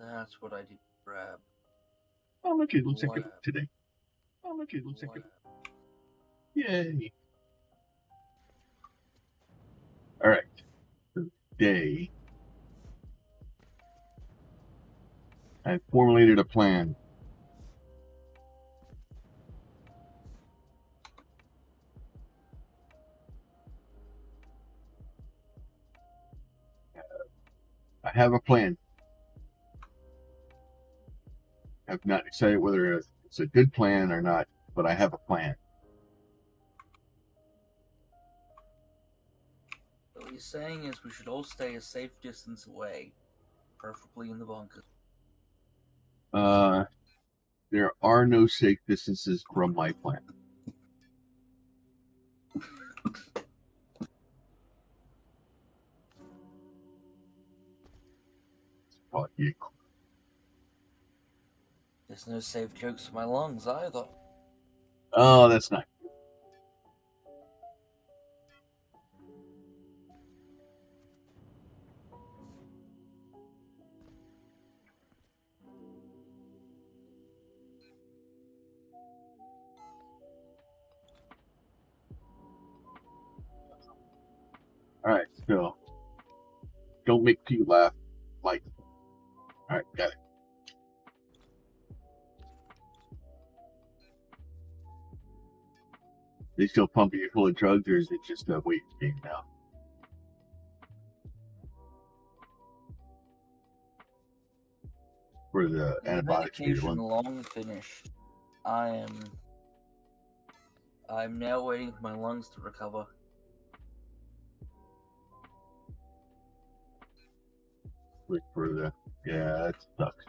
That's what I did grab. Oh, look, it looks like it today. Oh, look, it looks like it. Yay. All right. Today, I formulated a plan. I have a plan. I've not decided whether it's a good plan or not, but I have a plan. What he's saying is we should all stay a safe distance away, preferably in the bunkers. There are no safe distances from my plan. There's no safe jokes for my lungs either. Oh, that's not. All right, so don't make people laugh. Like, all right, got it. They still pumping you full of drugs, or is it just a waiting game now? For the antibiotics for your medication lungs. long finished. I'm now waiting for my lungs to recover. Wait for the. Yeah, that sucks.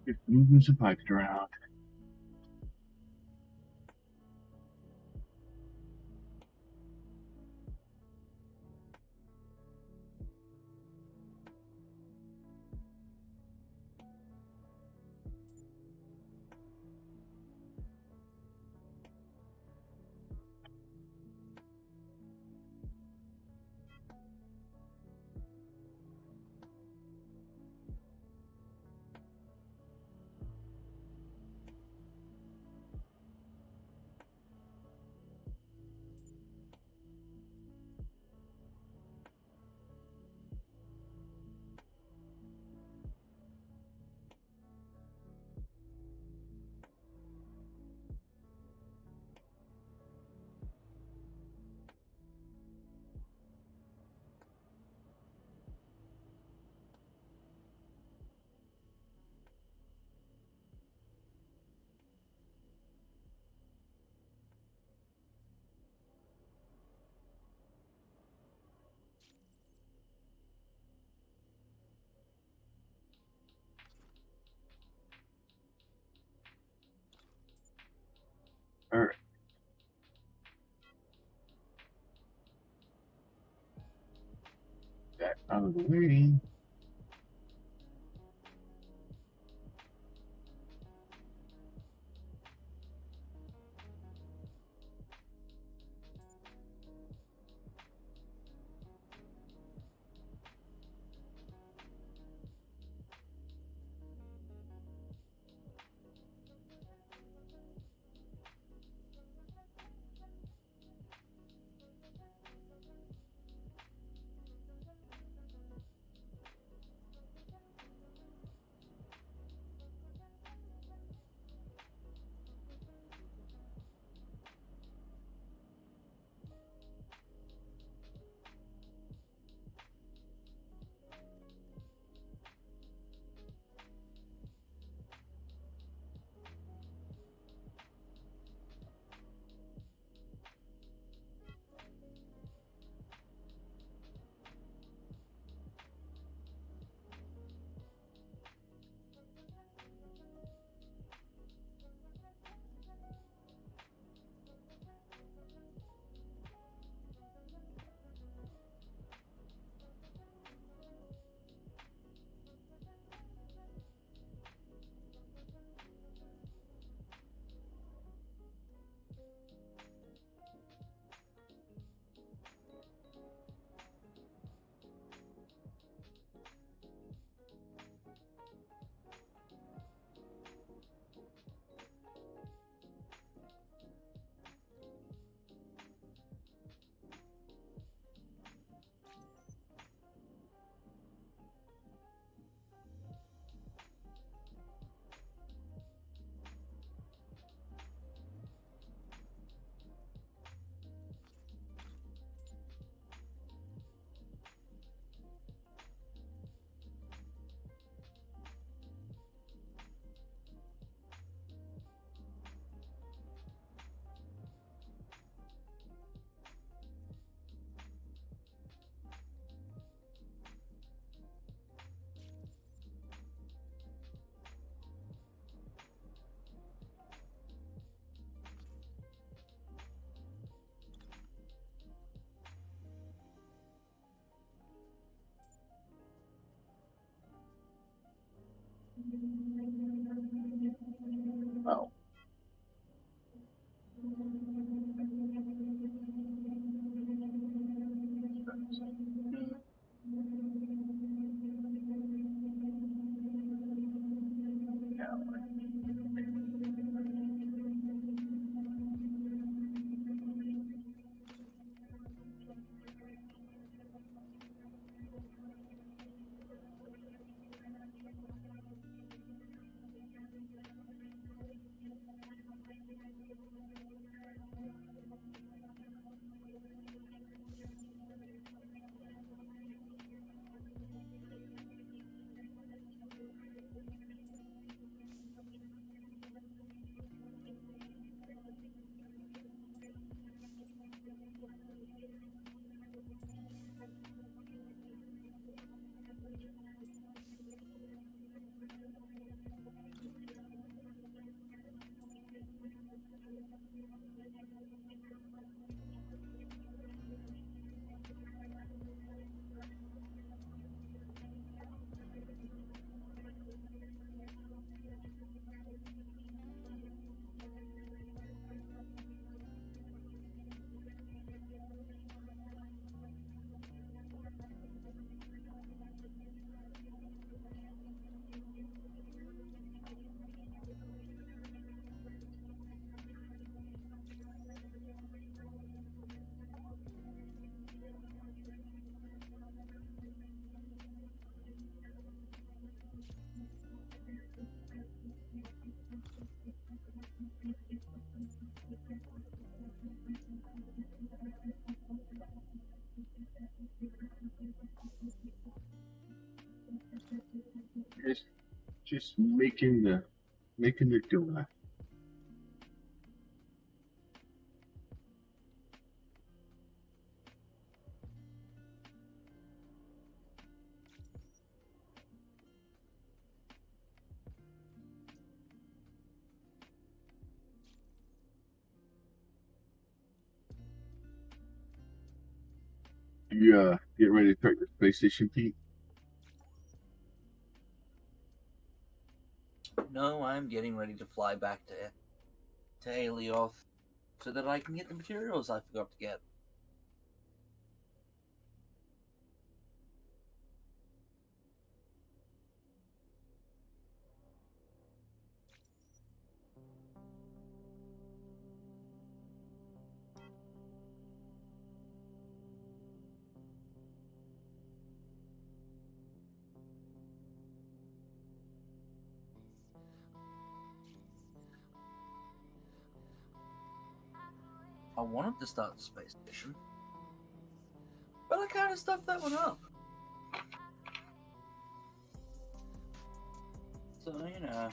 Just moving some pipes around. All right. That out of the way. just making the donut. You get ready to start your space station, Pete? No, I'm getting ready to fly back to Alioth so that I can get the materials I forgot to get. I wanted to start the space station, but I kind of stuffed that one up. So, you know.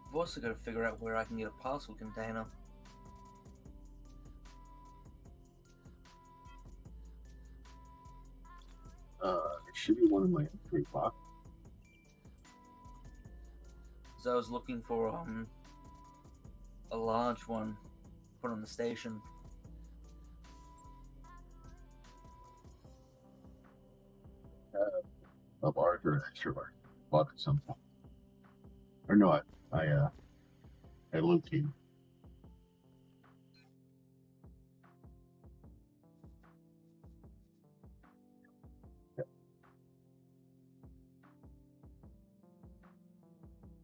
I've also got to figure out where I can get a parcel container. It should be one of my 3 box. So I was looking for a large one put on the station. A large or an extra large. Bought it sometime. Or no, I located.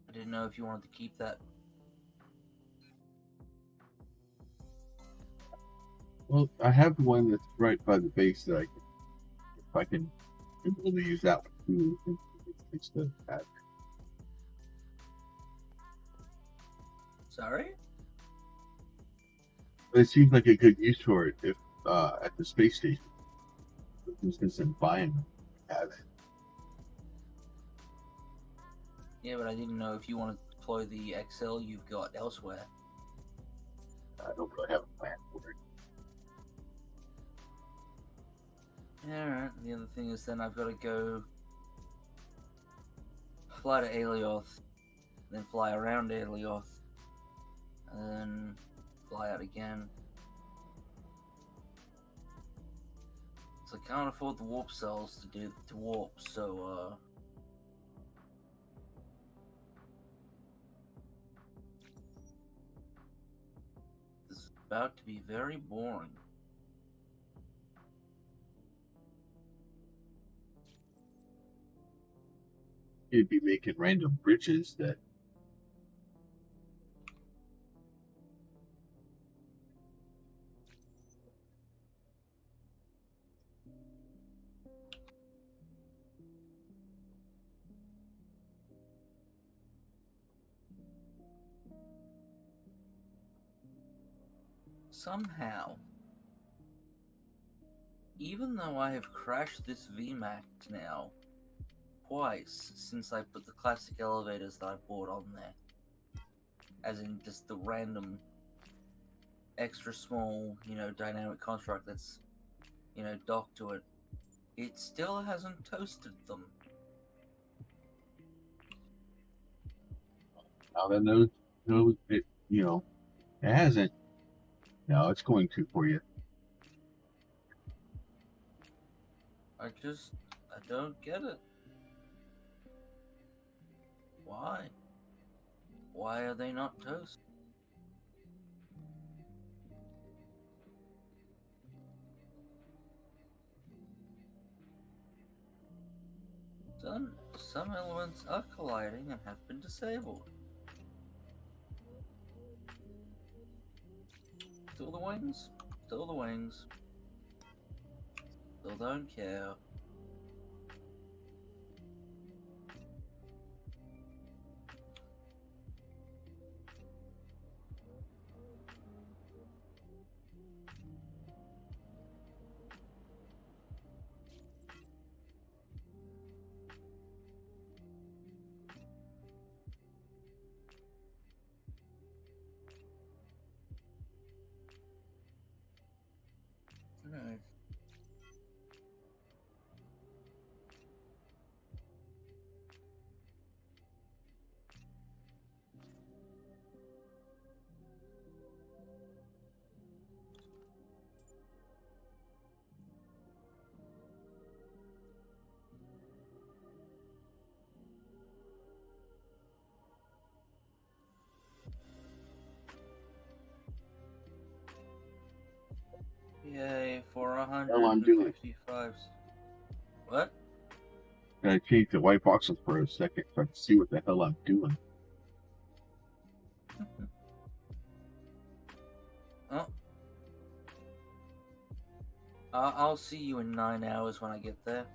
I didn't know if you wanted to keep that. Well, I have one that's right by the base that if I can able to use that one too. It's the pad. Sorry? It seems like a good use for it if at the space station. Instead of buying them, have it. Yeah, but I didn't know if you want to deploy the XL you've got elsewhere. I don't really have a plan for it. Alright, the other thing is then I've got to go fly to Alioth, then fly around Alioth, and then fly out again. So I can't afford the warp cells to warp, so this is about to be very boring. You'd be making random bridges that Somehow, even though I have crashed this VMAX now twice since I put the classic elevators that I bought on there, as in just the random extra small, dynamic construct that's, docked to it, it still hasn't toasted them. now that knows it, it hasn't. No, it's going to for you. I don't get it. Why? Why are they not toast? Some elements are colliding and have been disabled. Still the wings. Still the wings. Still don't care. Alright. Yay, for Hell, I'm doing. 155. What? I changed the white voxels for a second so I can see what the hell I'm doing. Oh. I'll see you in 9 hours when I get there.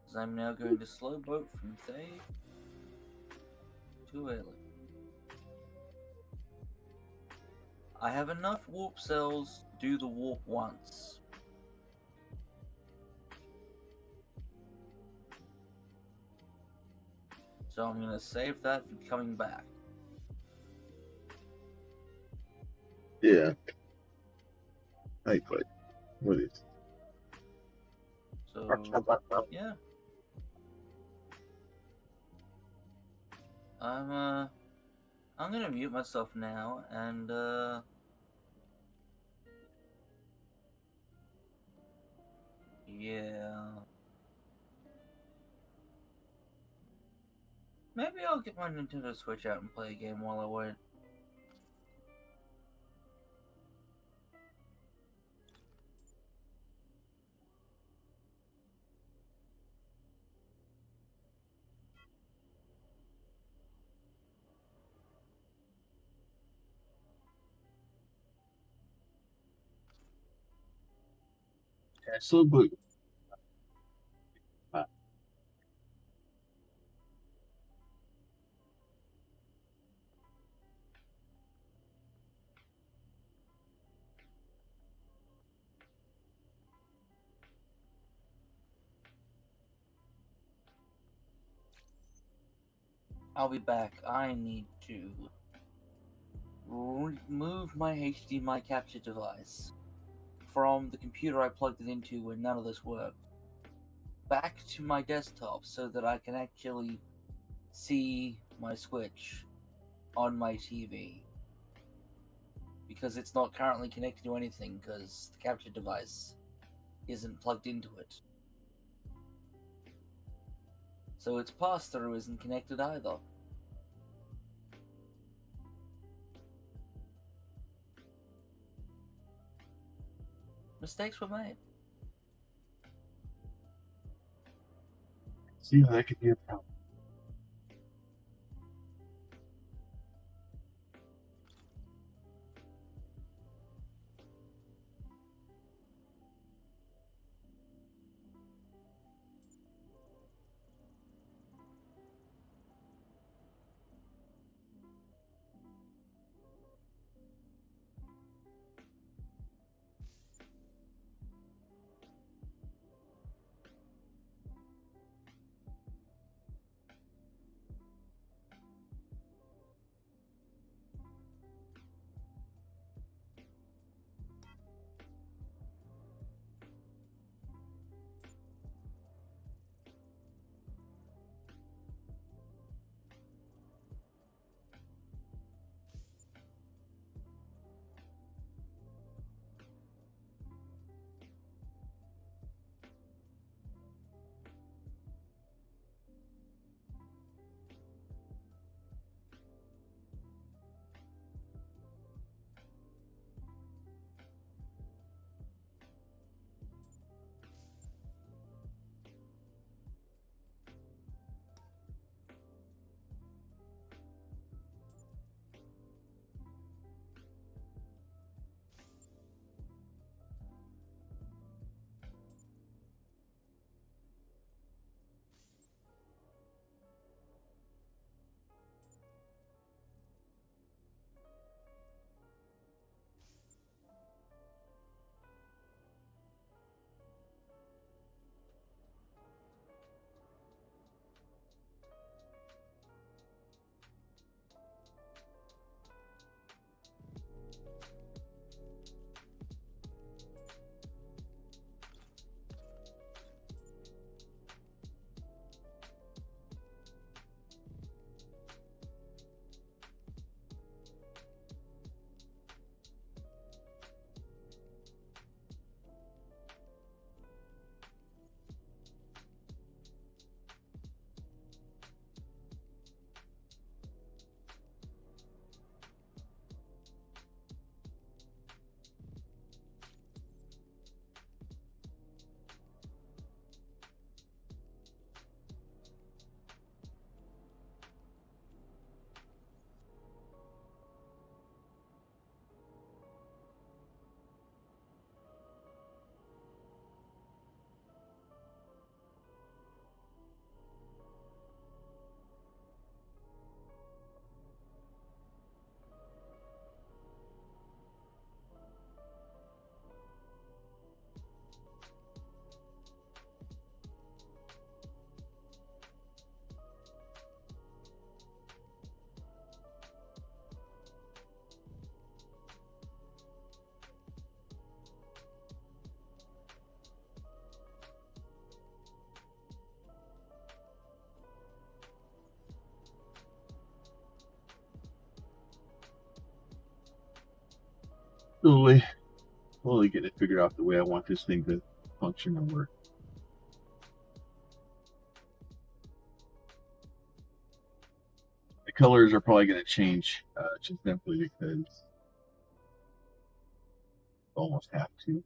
Because I'm now going to slow boat from Thay to Ailey. I have enough warp cells to do the warp once. So I'm going to save that for coming back. Yeah. I quit. What is? So, yeah. I'm gonna mute myself now, and, yeah. Maybe I'll get my Nintendo Switch out and play a game while I wait. So, but I'll be back. I need to remove my HDMI capture device from the computer I plugged it into when none of this worked back to my desktop so that I can actually see my Switch on my TV. Because it's not currently connected to anything because the capture device isn't plugged into it. So its pass-through isn't connected either. Mistakes were made. see how that could be a problem. slowly get it figured out the way I want this thing to function and work. The colors are probably going to change just simply because I almost have to.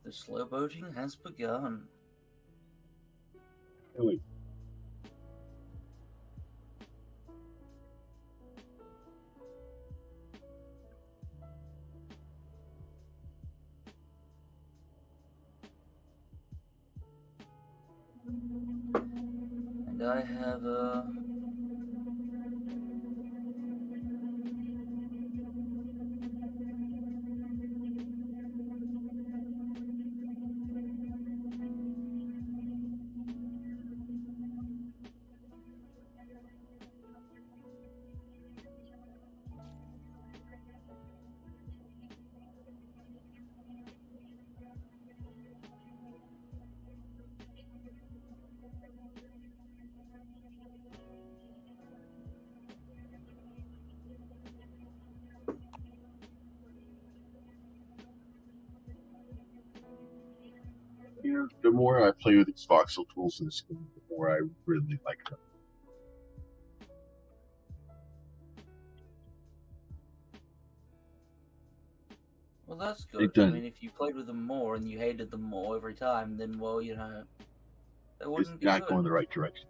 The slow boating has begun. Really. And I have a... You know, the more I play with these voxel tools in this game, the more I really like them. Well, that's They've good. I done mean, if you played with them more and you hated them more every time, then, well, you know... That It's wouldn't be not good. going the right direction.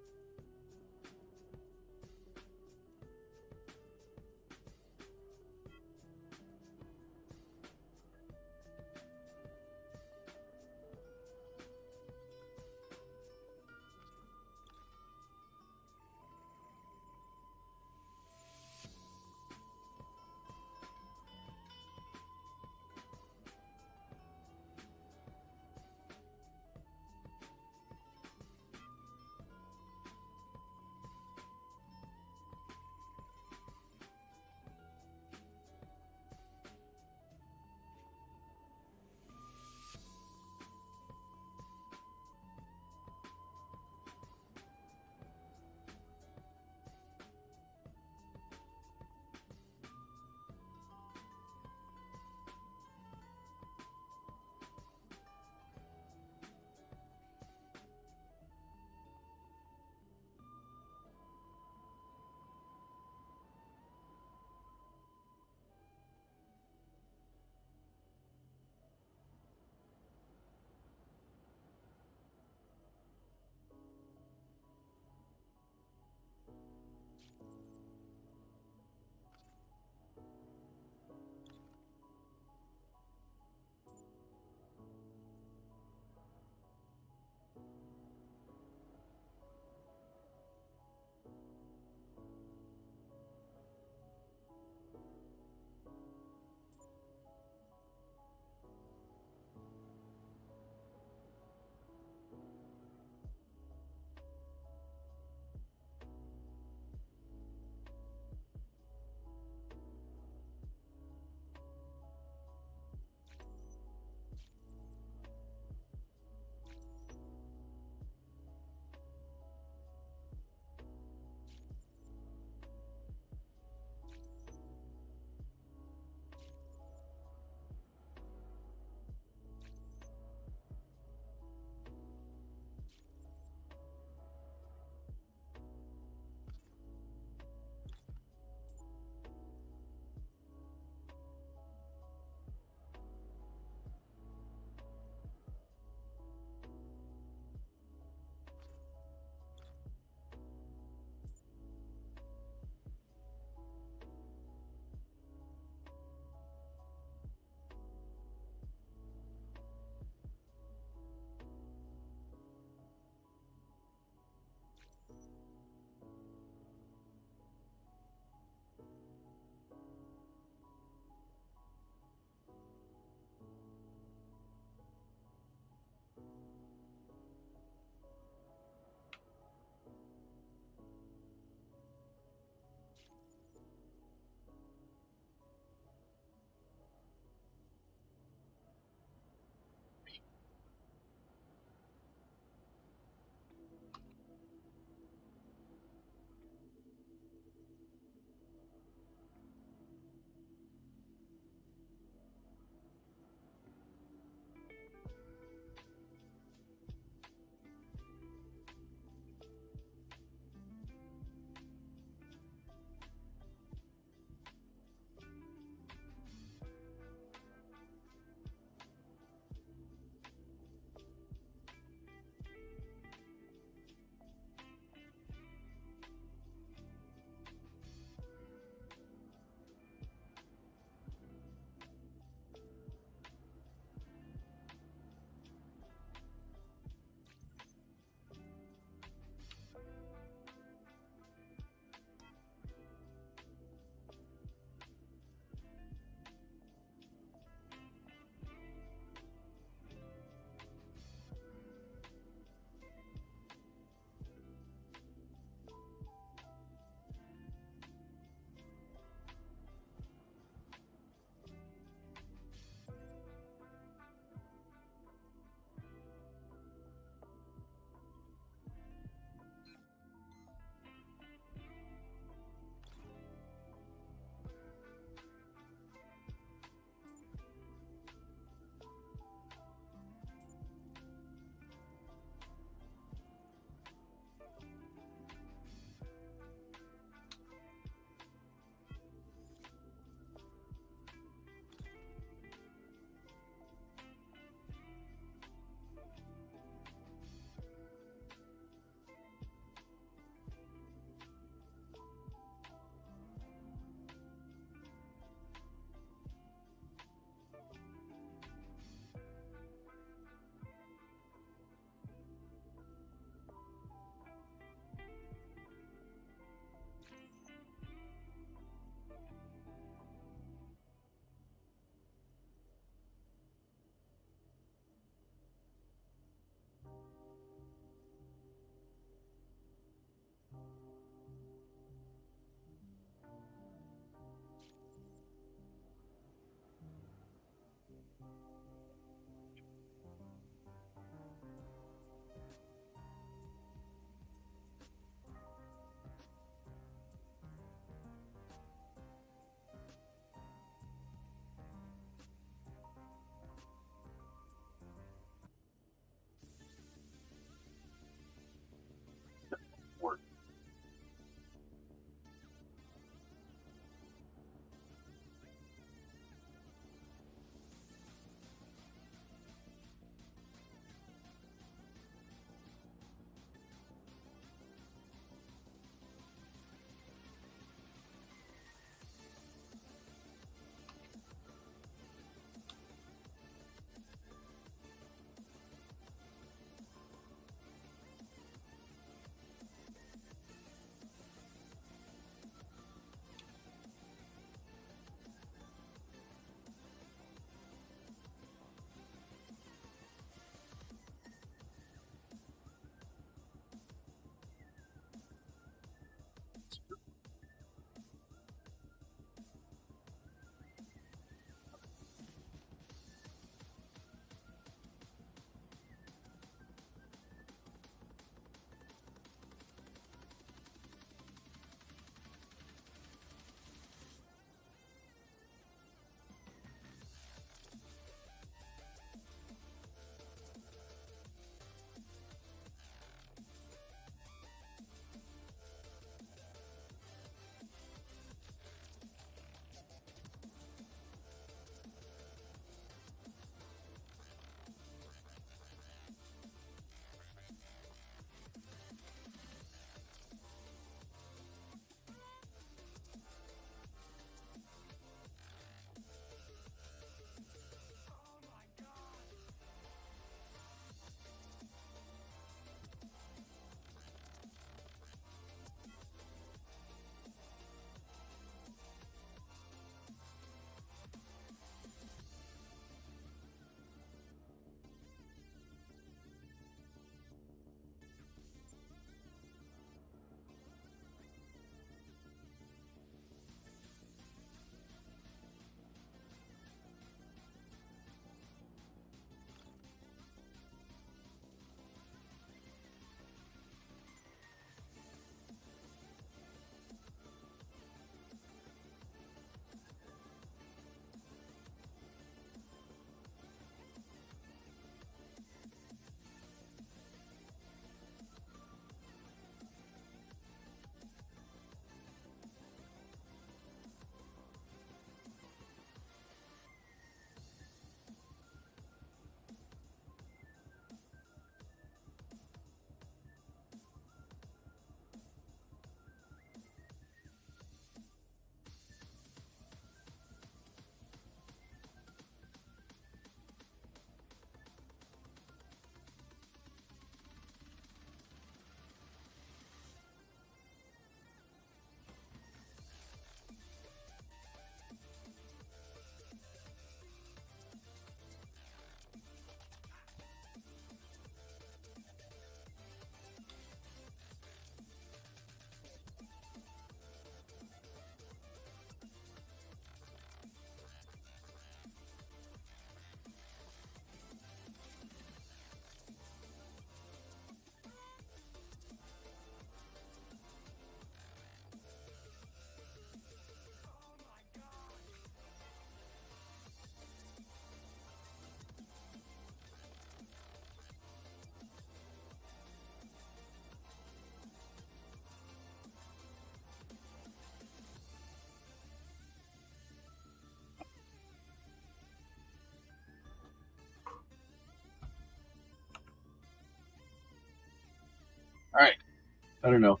I don't know.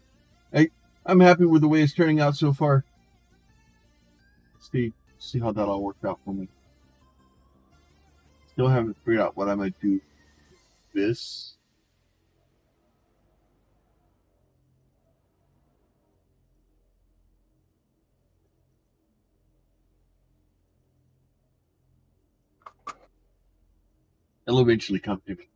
I'm happy with the way it's turning out so far. See how that all worked out for me. Still haven't figured out what I might do. This. It'll eventually come to me.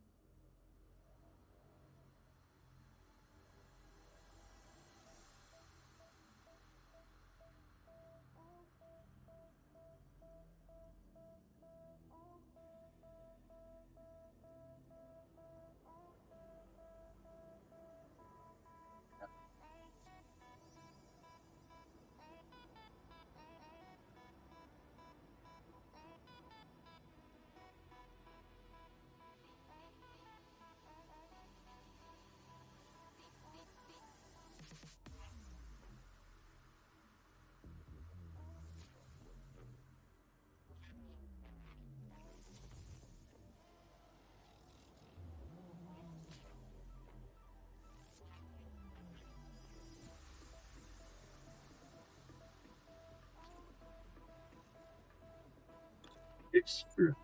Experience.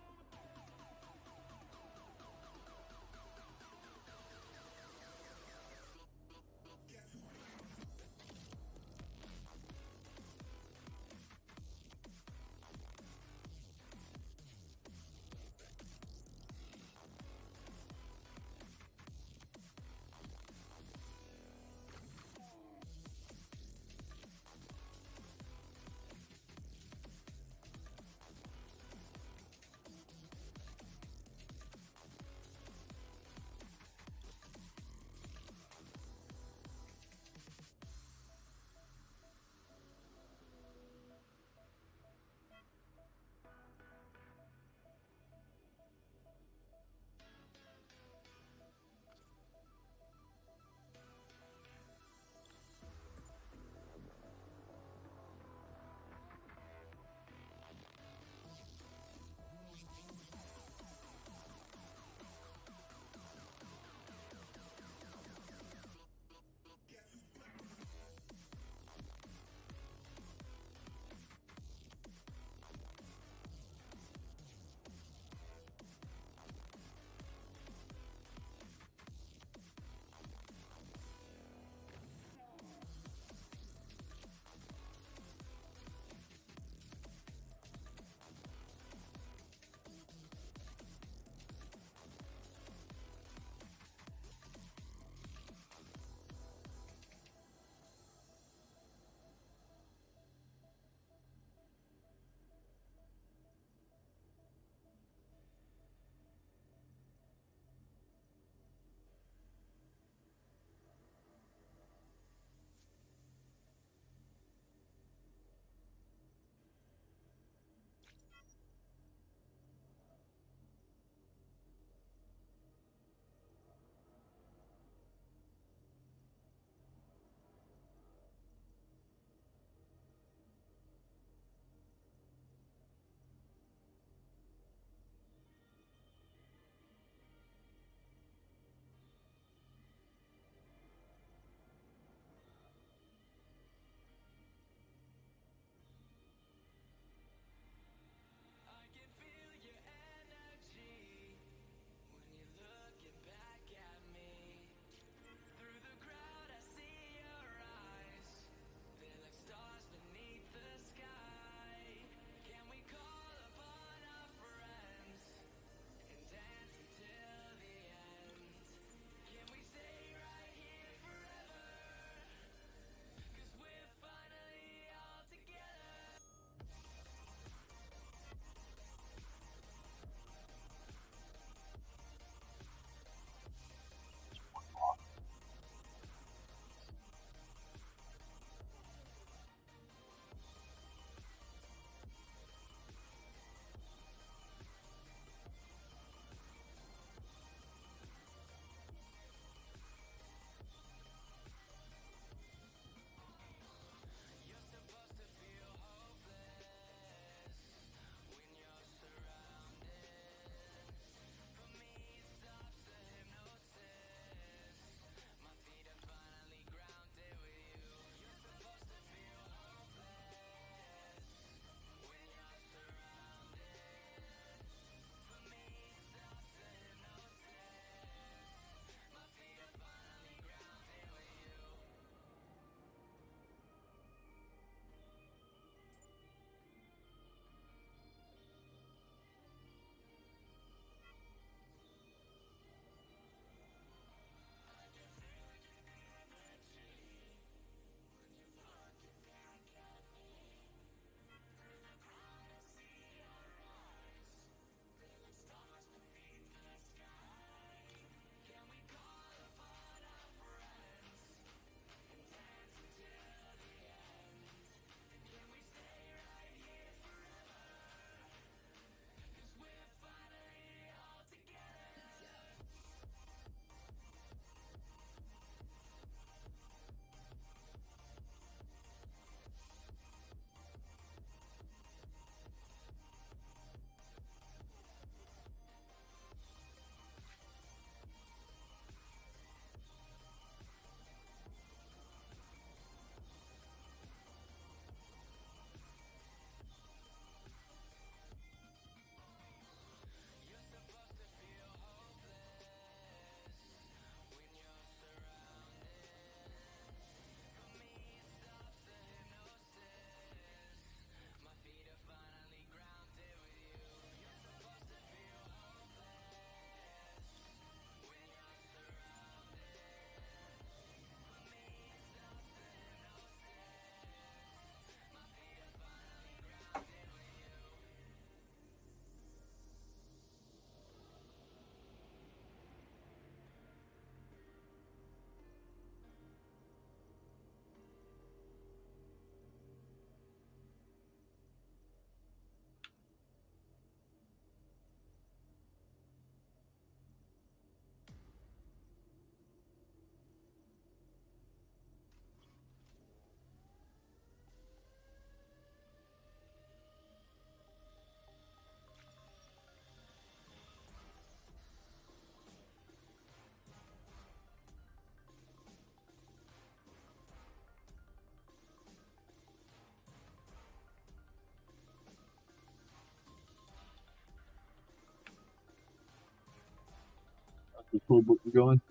The slow button going?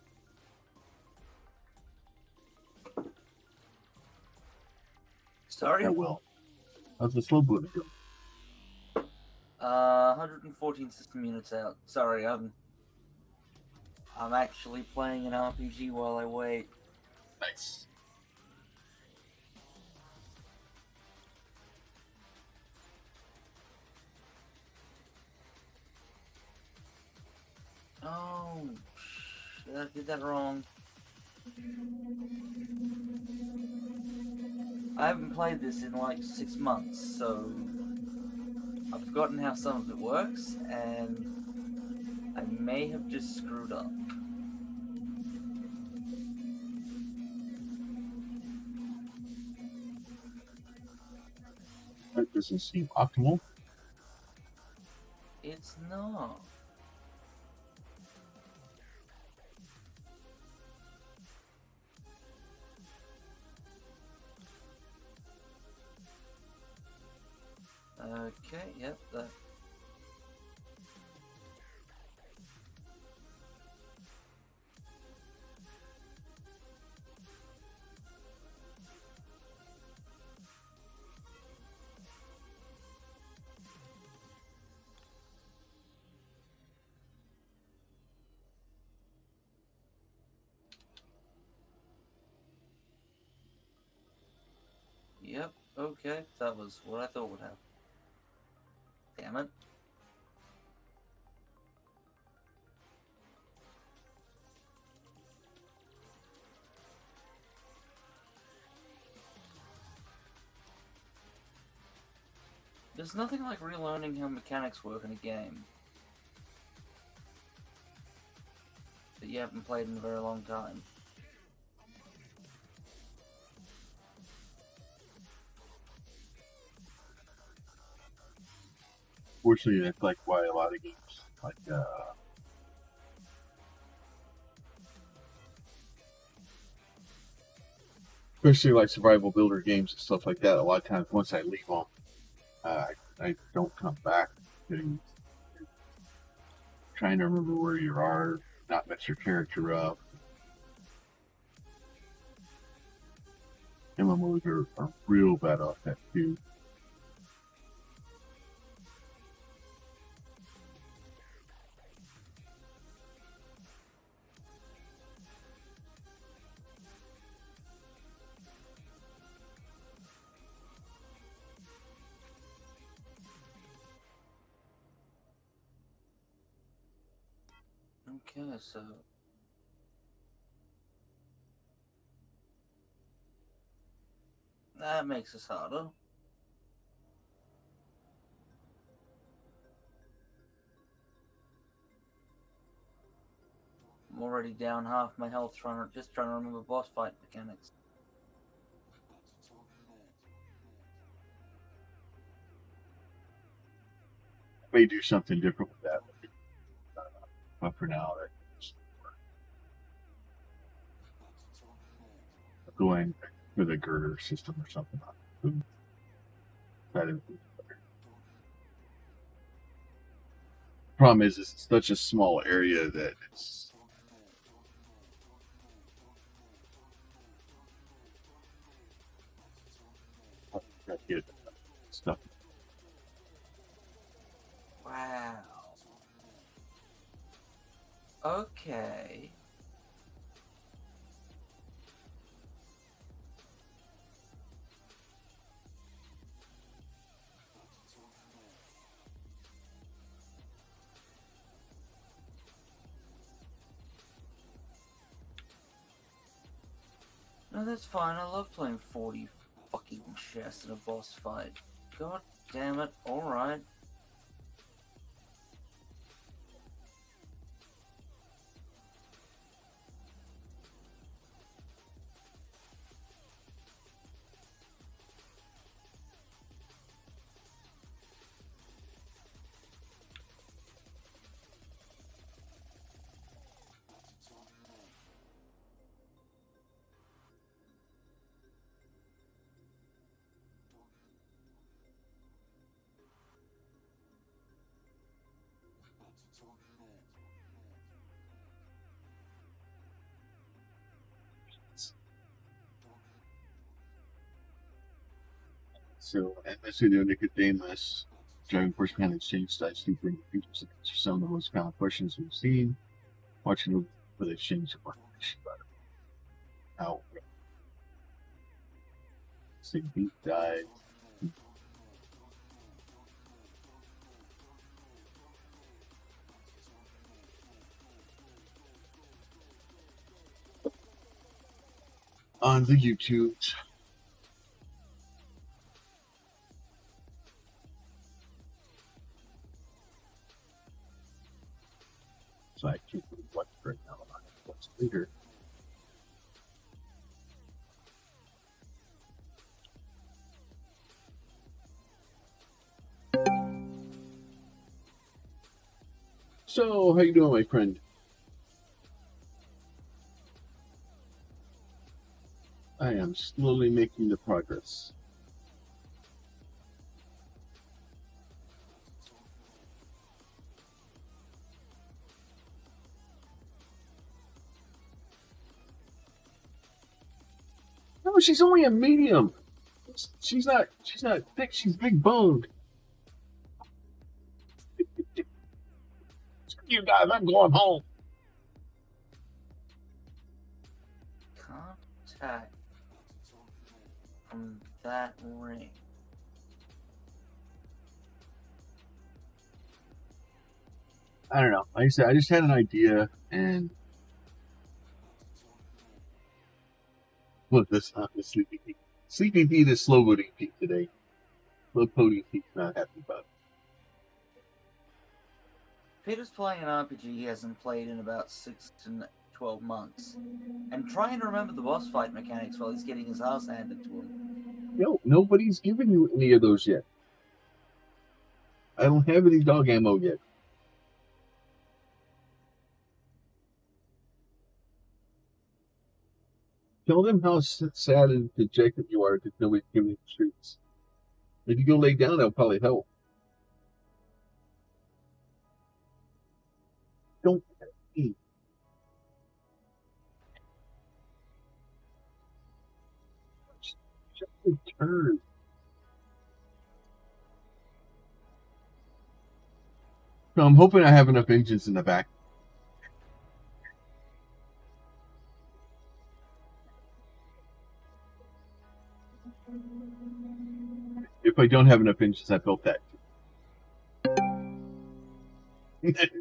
Sorry? Yeah, well. How's the slow button going? 114 system units out. Sorry, I'm actually playing an RPG while I wait. Nice. Oh, shit, I did that wrong. I haven't played this in like 6 months, so I've forgotten how some of it works, and I may have just screwed up. That doesn't seem optimal. It's not. Okay, yep, that. Yep, okay, that was what I thought would happen. Damn it. There's nothing like relearning how mechanics work in a game that you haven't played in a very long time. Fortunately, that's like why a lot of games, like, especially like survival builder games and stuff like that, a lot of times once I leave them, I don't come back. Getting, trying to remember where you are, not mess your character up. MMOs are real bad off that too. Okay, so that makes us harder. I'm already down half my health just trying to remember boss fight mechanics. May do something different with that, but for now, that's going with a girder system or something. That is better. Problem is, it's such a small area that it's get stuff. Wow. Okay. No, that's fine. I love playing 40 fucking chests in a boss fight. God damn it. Alright. So, and this video, Nicodemus, driving course behind exchange styles to bring features and answer some of the most common questions we've seen. Watching for the exchange of information about how say deep dive. On the YouTube. So I can't really watch right now. I'll watch later. So, how you doing, my friend? I am slowly making the progress. No, she's only a medium. She's not thick, she's big boned. You guys, I'm going home. Contact from that ring. I don't know. Like I said, I just had an idea, and look, this Sleepy Pete. Sleepy Pete is slow loading Pete today. Slow coding Pete's not happy about it. Peter's playing an RPG he hasn't played in about 6 to 12 months, and trying to remember the boss fight mechanics while he's getting his ass handed to him. No, nobody's given you any of those yet. I don't have any dog ammo yet. Tell them how sad and dejected you are that nobody's giving you treats. If you go lay down, that'll probably help. Don't eat. Just a turd. So I'm hoping I have enough engines in the back. If I don't have enough engines, I built that.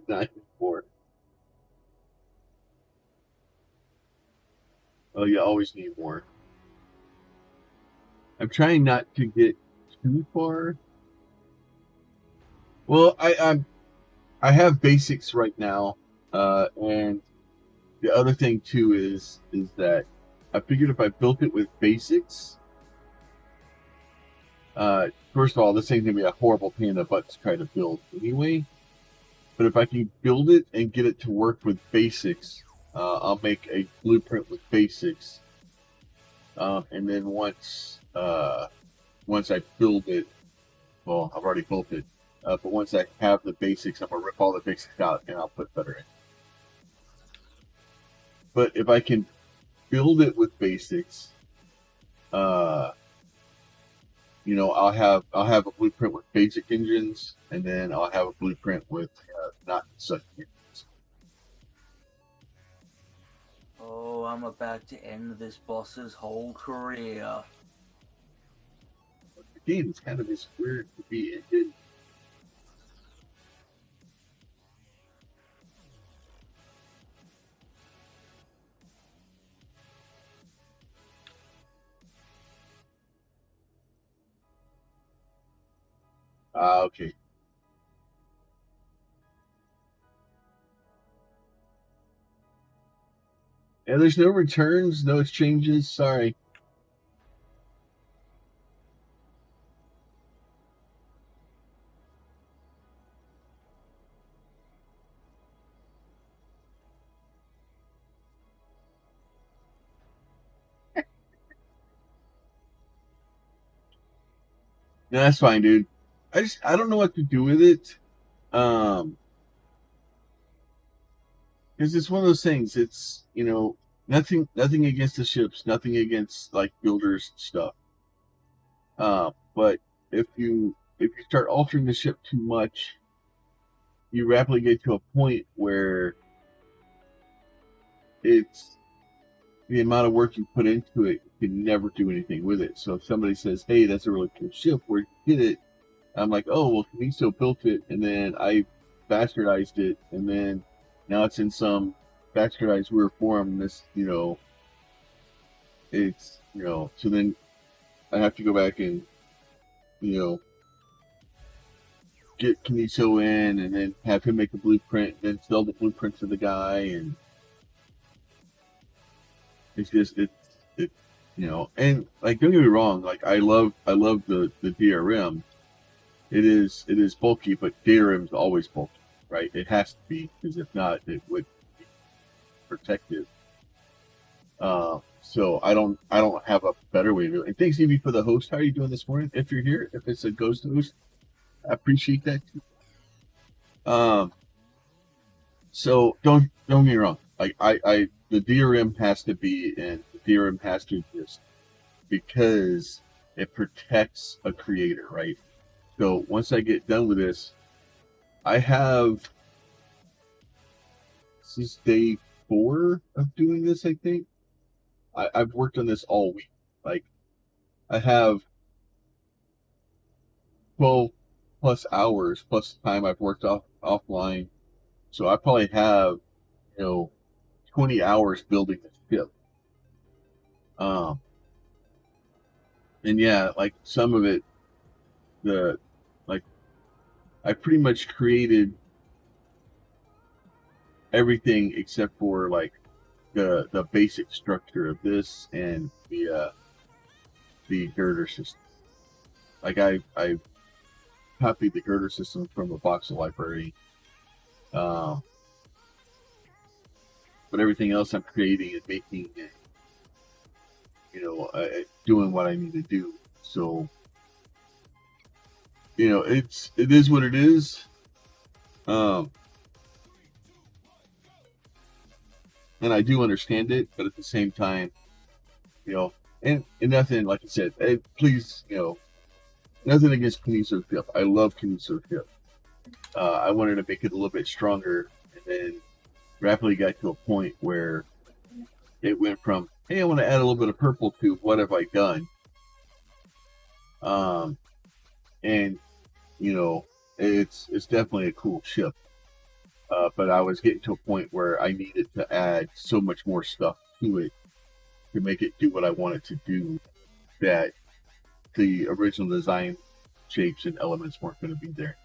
94. Oh, you always need more. I'm trying not to get too far. Well, I have basics right now, and the other thing too is that I figured if I built it with basics, first of all, this ain't gonna be a horrible pain in the butt to try to build anyway. But if I can build it and get it to work with basics, I'll make a blueprint with basics, and then once I build it, well, I've already built it. But once I have the basics, I'm gonna rip all the basics out and I'll put better in. But if I can build it with basics, I'll have a blueprint with basic engines, and then I'll have a blueprint with not such engines. Oh, I'm about to end this boss's whole career. The game is kind of this weird to be ended. Okay. Yeah, there's no returns, no exchanges. Sorry. No, that's fine, dude. I don't know what to do with it. Because it's one of those things. It's nothing against the ships, nothing against like builders stuff. But if you start altering the ship too much, you rapidly get to a point where it's the amount of work you put into it, you can never do anything with it. So if somebody says, "Hey, that's a really cool ship, where'd you get it?" I'm like, "Oh, well, Kamiso built it, and then I bastardized it, and then now it's in some bastardized weird form." This, it's so then I have to go back and you know get Kamiso in, and then have him make a blueprint, and then sell the blueprint to the guy, and it's just and like, don't get me wrong, like I love the DRM. It is bulky, but DRM is always bulky, right? It has to be, because if not, it would be protective. So I don't have a better way to do it. And thanks, Evie, for the host. How are you doing this morning? If you're here, if it's a ghost host, I appreciate that too. So don't get me wrong. Like the DRM has to be, and the DRM has to exist because it protects a creator, right? So once I get done with this, this is day 4 of doing this, I think. I've worked on this all week. Like, I have 12 plus hours plus time I've worked offline. So I probably have, 20 hours building this ship. And yeah, like some of it, like I pretty much created everything except for like the basic structure of this and the girder system. Like I copied the girder system from the Voxel library, but everything else I'm creating and making, doing what I need to do. So it is what it is. And I do understand it, but at the same time, and nothing, like I said, please, nothing against Kamiso's ship. I love Kamiso's ship. I wanted to make it a little bit stronger, and then rapidly got to a point where it went from, hey, I want to add a little bit of purple to what have I done? And it's definitely a cool ship. But I was getting to a point where I needed to add so much more stuff to it to make it do what I want it to do, that the original design shapes and elements weren't going to be there.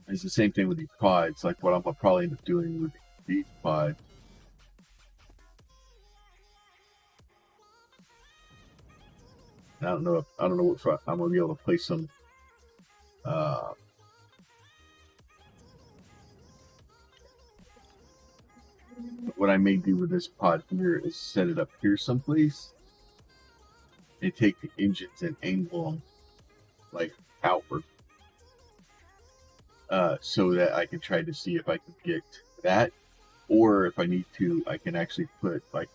It's the same thing with these pods. Like, what I'm probably end up doing with these pods. I don't know if I'm gonna be able to place some. What I may do with this pod here is set it up here someplace and take the engines and angle them like outward, so that I can try to see if I can get that, or if I need to, I can actually put like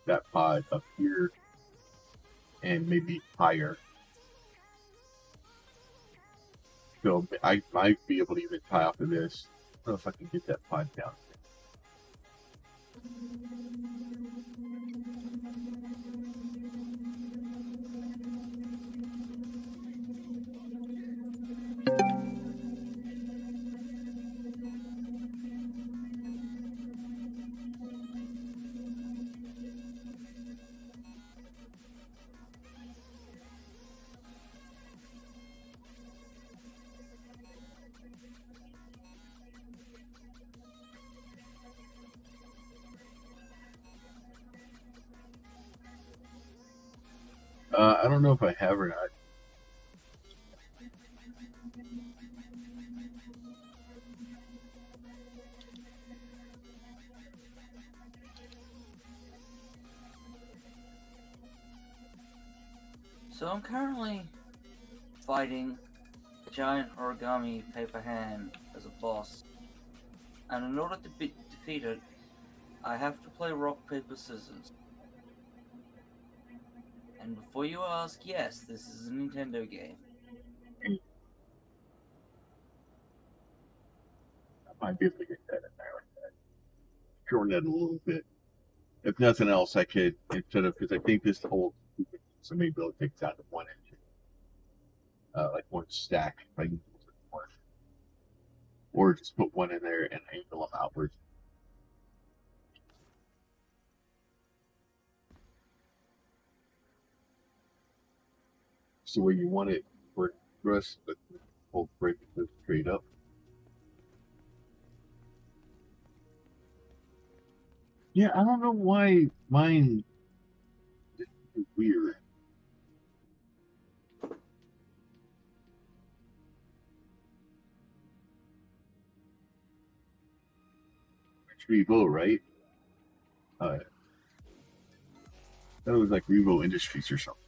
that pod up here and maybe higher. So I might be able to even tie off of this. I don't know if I can get that pod down. I don't know if I have or not. So I'm currently fighting a giant origami paper hand as a boss, and in order to defeat it, I have to play rock, paper, scissors. And before you ask, yes, this is a Nintendo game. I might be able to get that in there. Shorten it a little bit. If nothing else, I could, instead of, because I think this whole, so maybe I'll take it down to 1 inch. Like one stack, like one. Or just put one in there and angle them outwards. So where you want it for rest, but we'll break it straight up. Yeah, I don't know why mine is weird. Revo, right? That was like Revo Industries or something.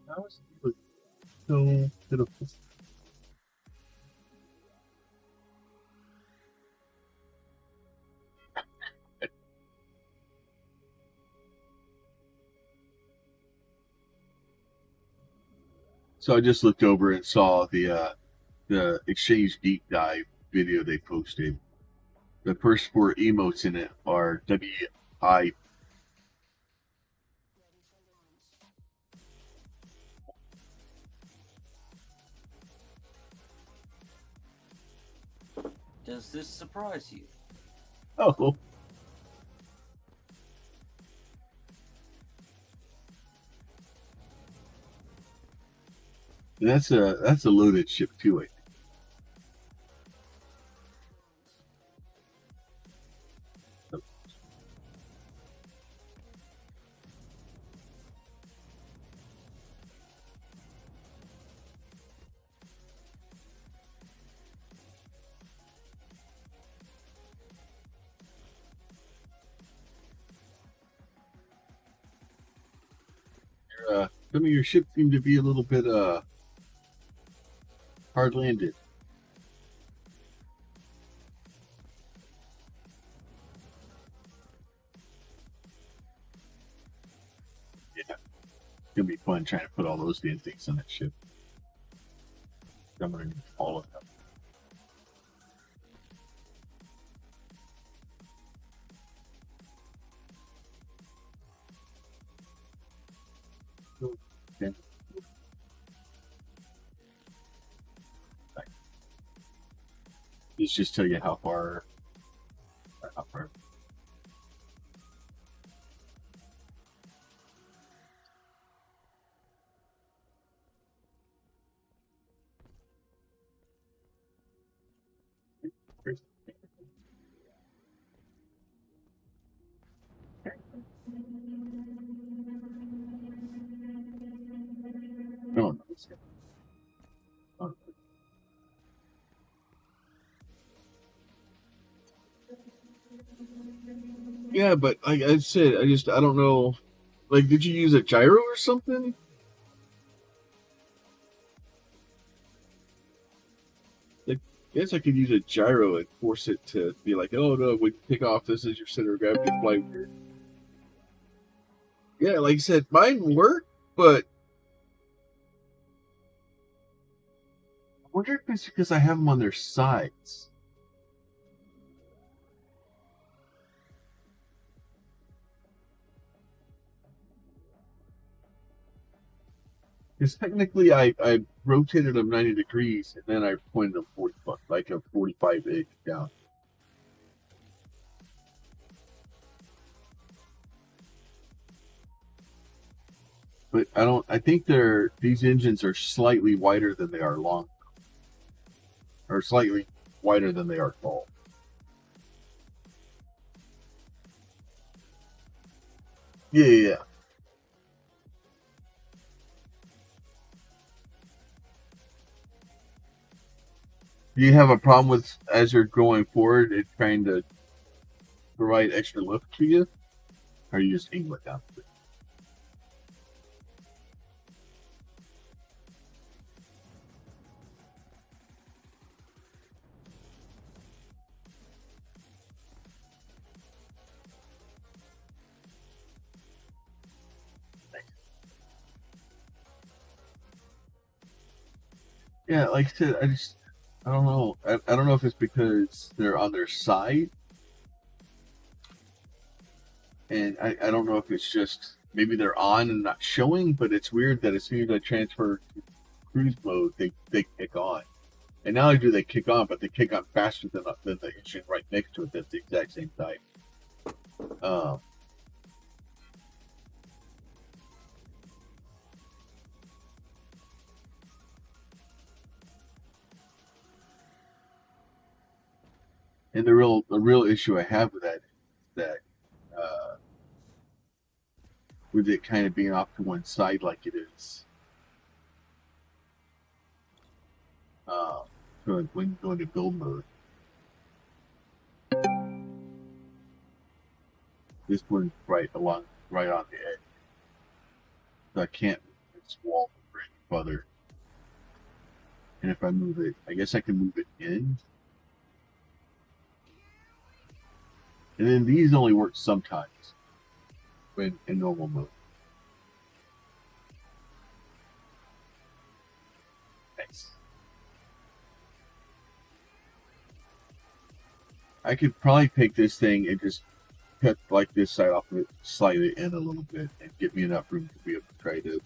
How is it so pitiful? So I just looked over and saw the Exchange Deep Dive video they posted. The first 4 emotes in it are WI. Does this surprise you? Oh. That's a loaded ship too, I think. Some of your ships seem to be a little bit hard landed. Yeah, it's gonna be fun trying to put all those damn things on that ship. I'm gonna need all of them. Okay. Let's just tell you how far. How far. No, yeah, but like I said, I don't know. Like, did you use a gyro or something? Like, I guess I could use a gyro and force it to be like, oh no, we take off. This is your center of gravity. Fly here. Yeah, like I said, mine worked, but I wonder if it's because I have them on their sides. Because technically, I rotated them 90 degrees, and then I pointed them 45, like a 45 inch down. But I don't. I think these engines are slightly wider than they are long, or slightly wider than they are tall. Yeah, yeah, yeah. Do you have a problem with, as you're going forward, it trying to provide extra lift to you? Or are you just angle it down? Yeah, like I said, I don't know. I don't know if it's because they're on their side, and I don't know if it's just maybe they're on and not showing, but it's weird that as soon as I transfer to cruise mode, they kick on. And not only do they kick on, but they kick on faster than the engine right next to it that's the exact same type. Um, and the real issue I have with that is that with it kind of being off to one side like it is, so when you go into build mode, this one's right on the edge. So I can't move this wall any further. And if I move it, I guess I can move it in. And then these only work sometimes when in normal mode. Nice. I could probably take this thing and just cut like this side off of it, slide it in a little bit, and give me enough room to be able to try to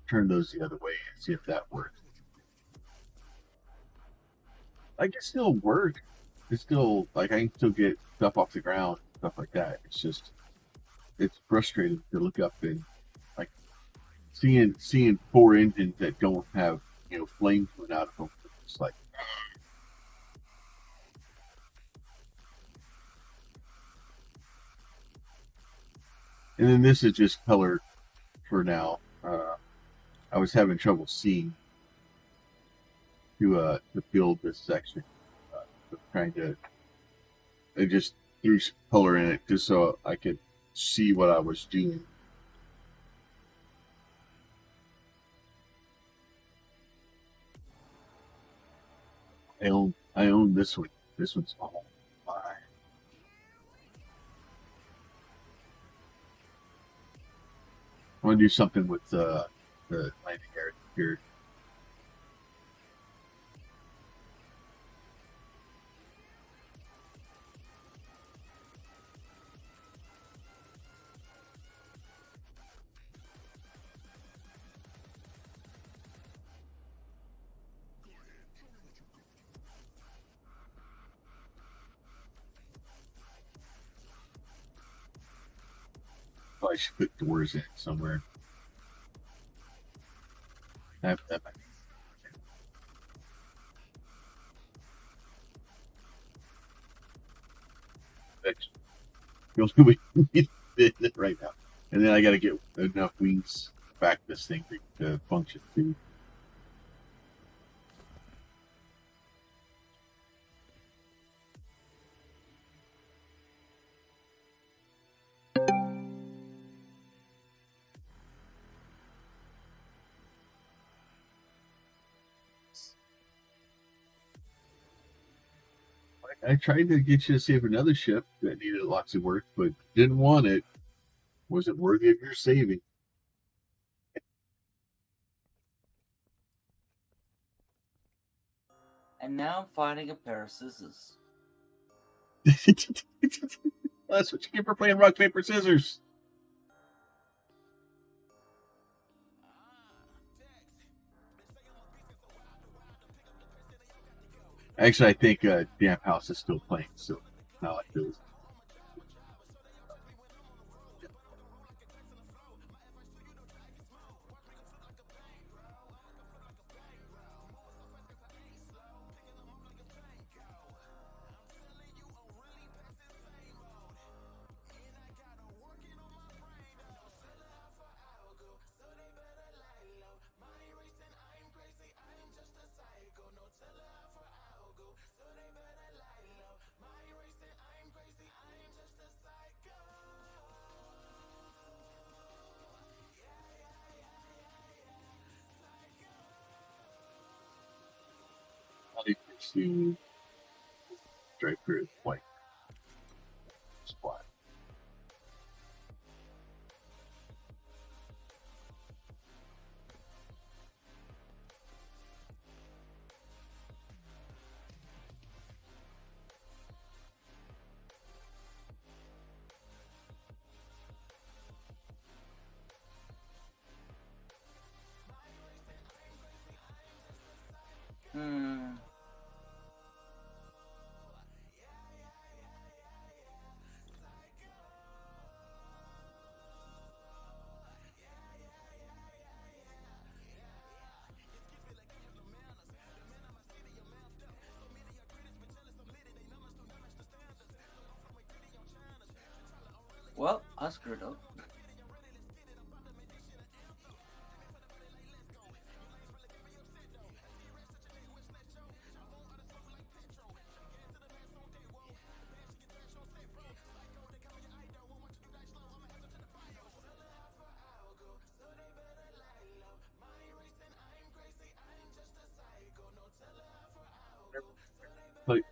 turn those the other way and see if that works. I can still work. It's still like I can still get stuff off the ground, stuff like that. It's just it's frustrating to look up and like seeing 4 engines that don't have flames coming out of them. It's like and then this is just color for now. I was having trouble seeing to build this section. Trying to, I just threw some color in it just so I could see what I was doing. I own this one. This one's all mine. I want to do something with the landing area here. Probably should put doors in somewhere. That might be feels we need it right now. And then I got to get enough wings back this thing to function too. I tried to get you to save another ship that needed lots of work, but didn't want it. Wasn't worthy of your saving. And now I'm finding a pair of scissors. That's what you get for playing rock, paper, scissors. Actually, I think Damp House is still playing, so not like those. I pursue Striker White Spot. Well, I screwed up.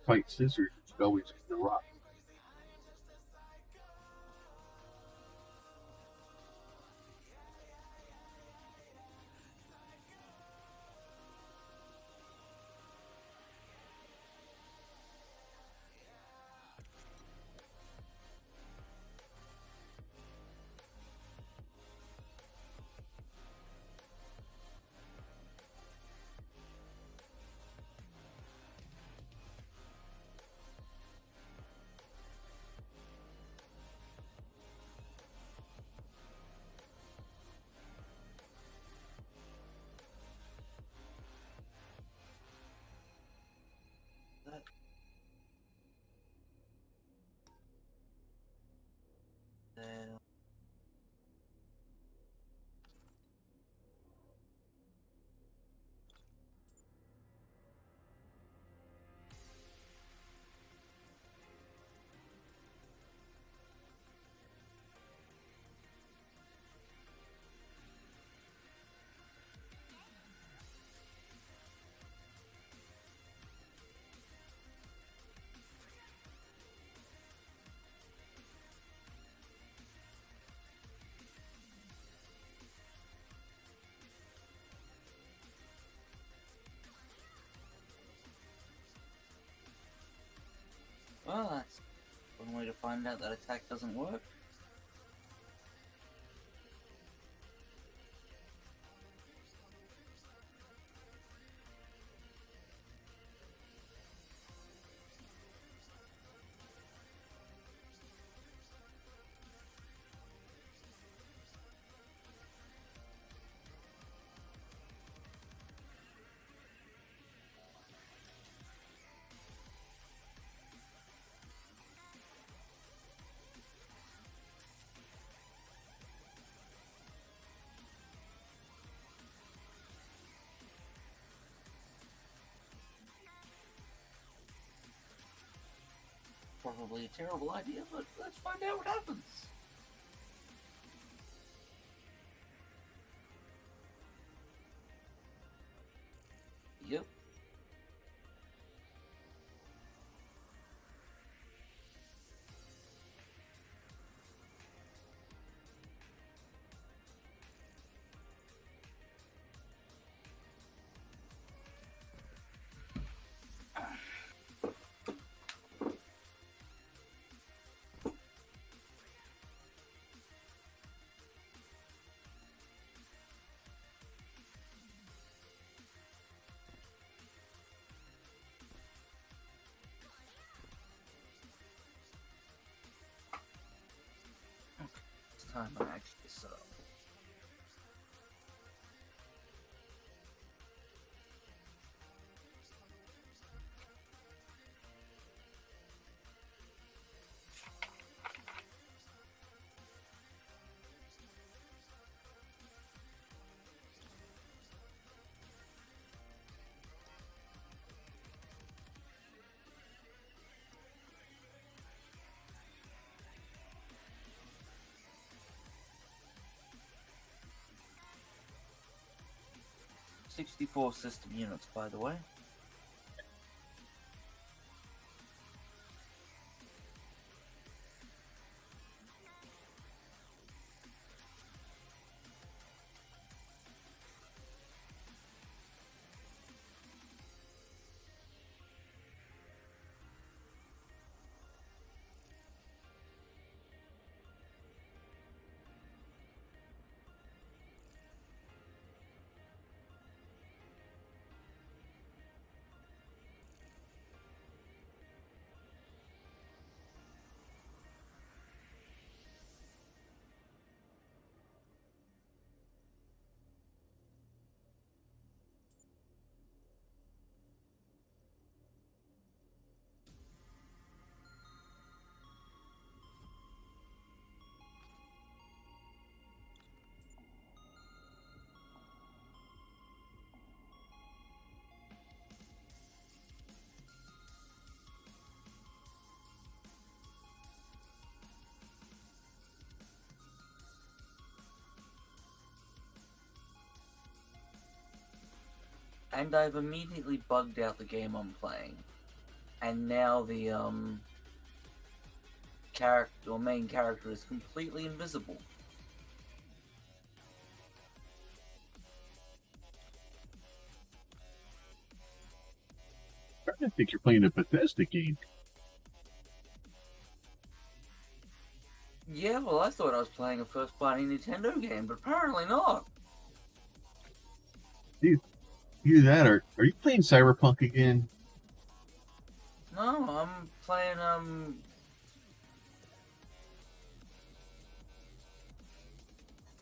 Fight scissors, you should always use the rock. That... There. Well, that's one way to find out that attack doesn't work. Probably a terrible idea, but let's find out what happens. Yep. It's time I actually set up. "64 system units, by the way." and I've immediately bugged out the game I'm playing. And now the main character is completely invisible. I think you're playing a Bethesda game. Yeah, well, I thought I was playing a first-party Nintendo game, but apparently not. Either that, or are you playing Cyberpunk again? No, I'm playing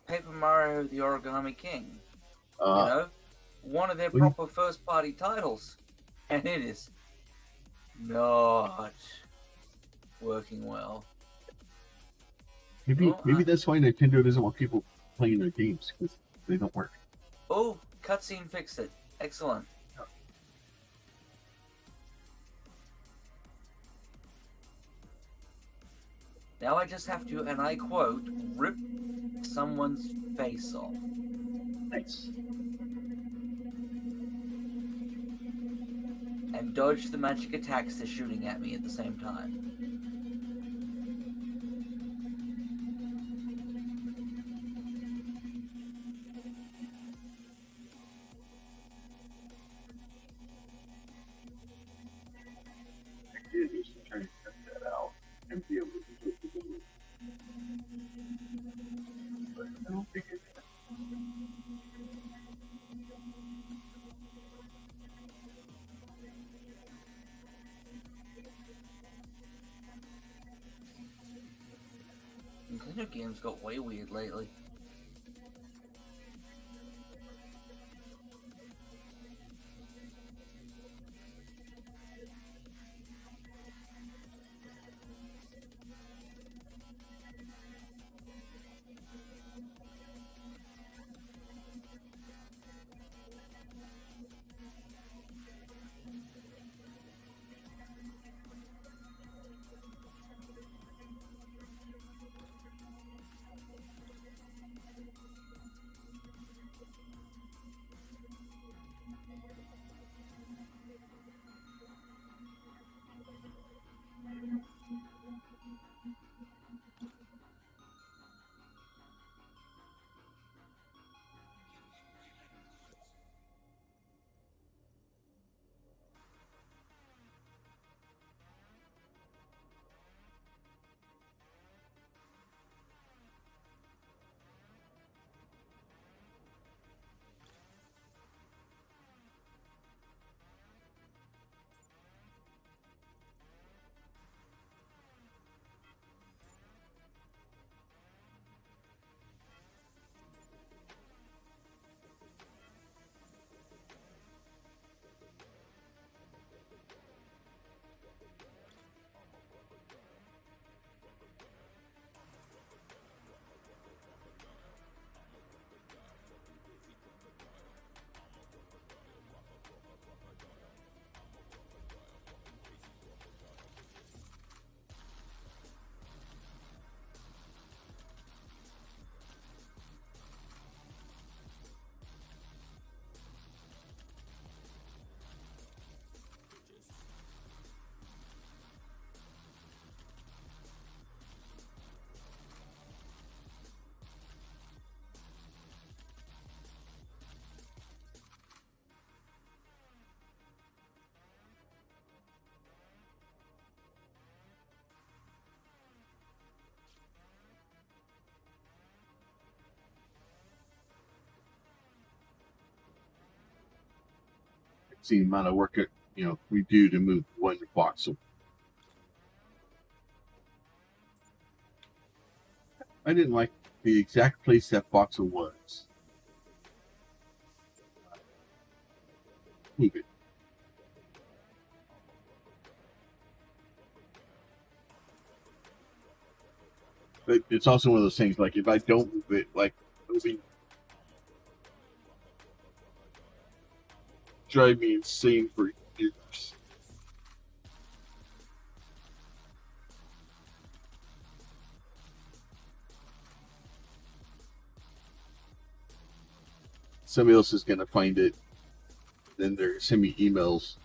Paper Mario: The Origami King. You know, one of their proper first-party titles, and it is not working well. Maybe that's why Nintendo doesn't want people playing their games, because they don't work. Oh, cutscene fixed it. Excellent. Now I just have to, and I quote, rip someone's face off. Nice. And dodge the magic attacks they're shooting at me at the same time. Nintendo games got way weird lately. See the amount of work we do to move one voxel. I didn't like the exact place that voxel was. Move it. But it's also one of those things, like, if I don't move it, like, moving drive me insane for years. Somebody else is going to find it then they're send me emails.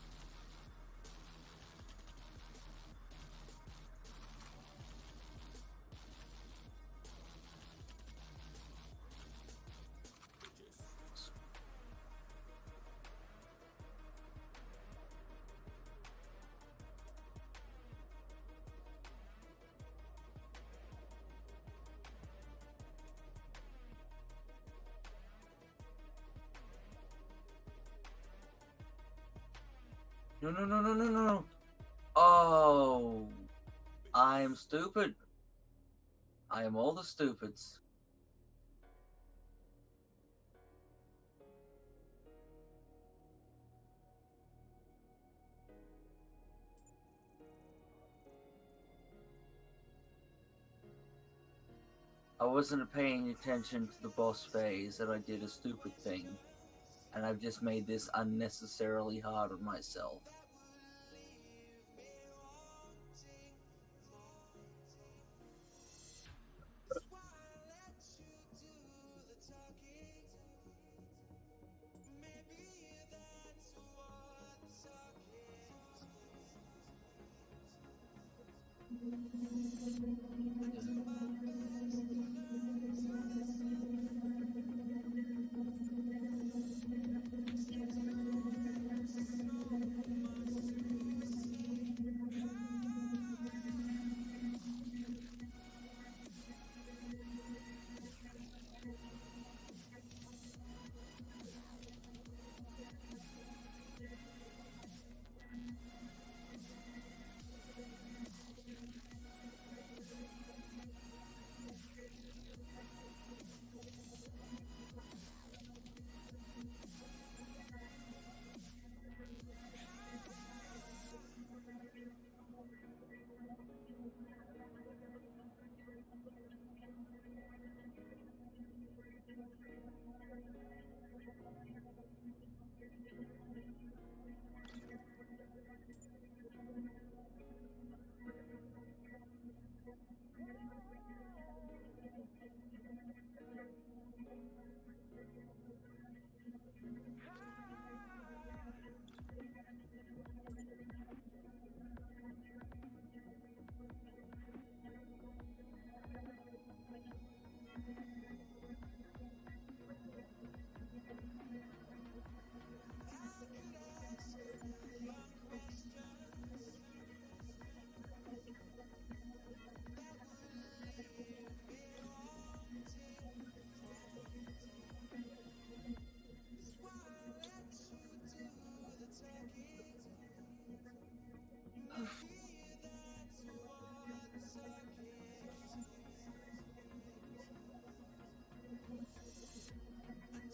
No, no, no, no, no, no, no. Oh, I am stupid. I am all the stupids. I wasn't paying attention to the boss phase and I did a stupid thing. And I've just made this unnecessarily hard on myself.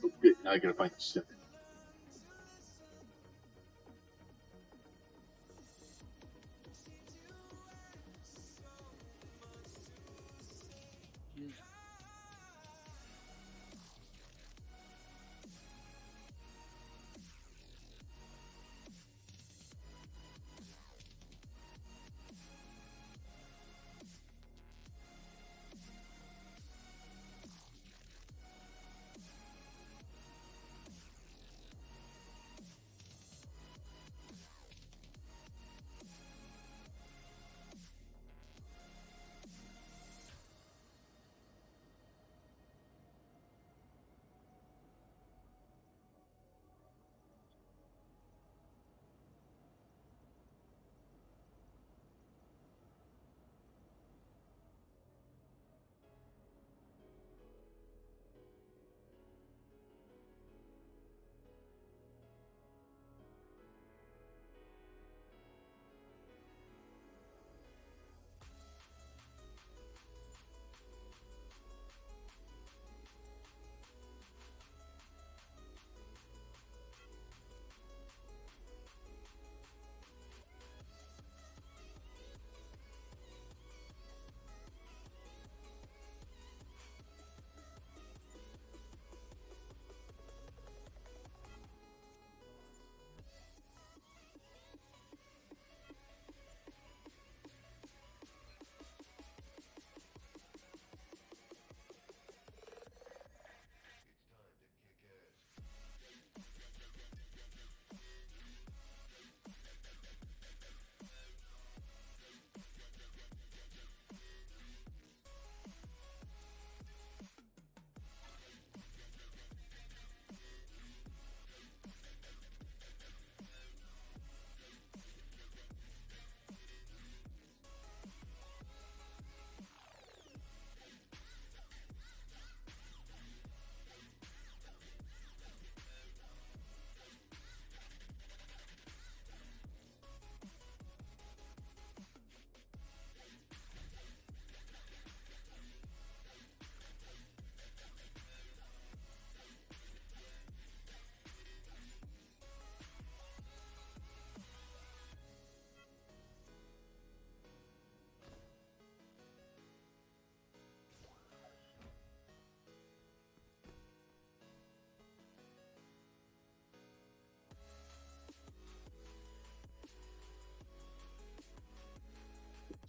Okay, now I gotta find the stick.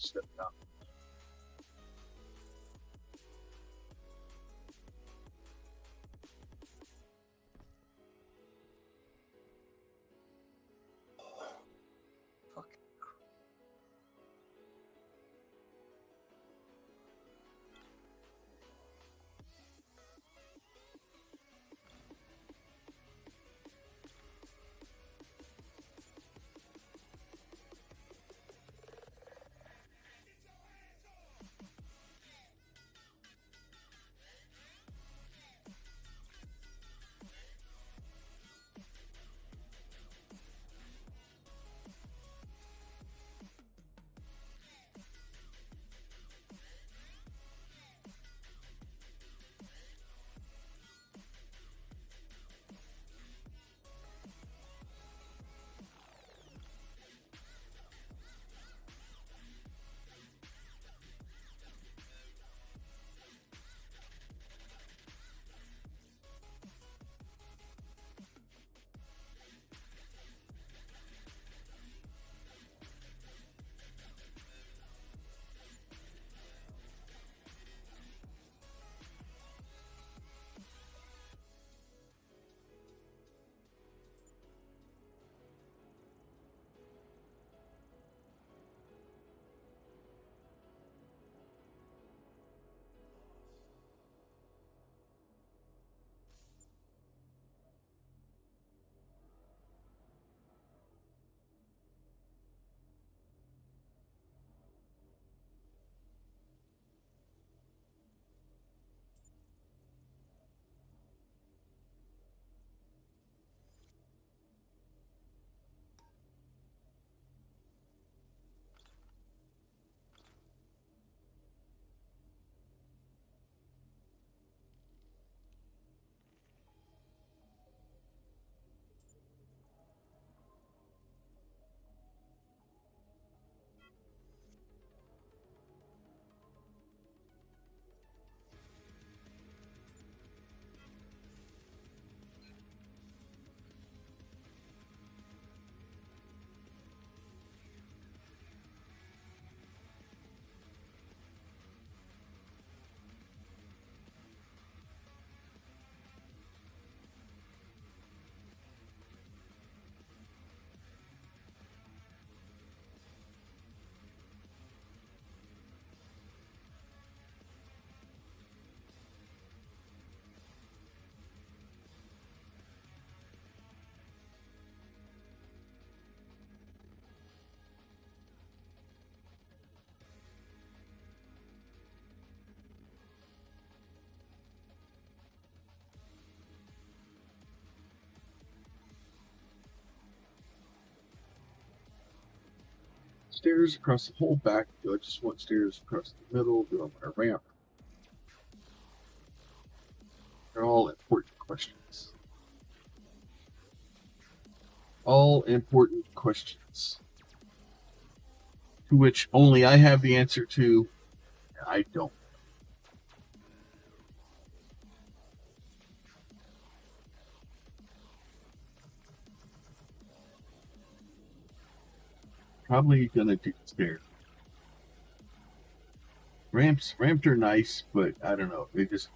step down. Fuck. Stairs across the whole back. Do I just want stairs across the middle? Do I want a ramp? They're all important questions. All important questions. To which only I have the answer to, and I don't. Probably gonna do stairs. Ramps are nice, but I don't know. They just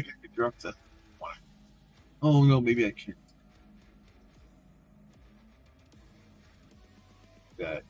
think I could drop that. Oh no, maybe I can't. That.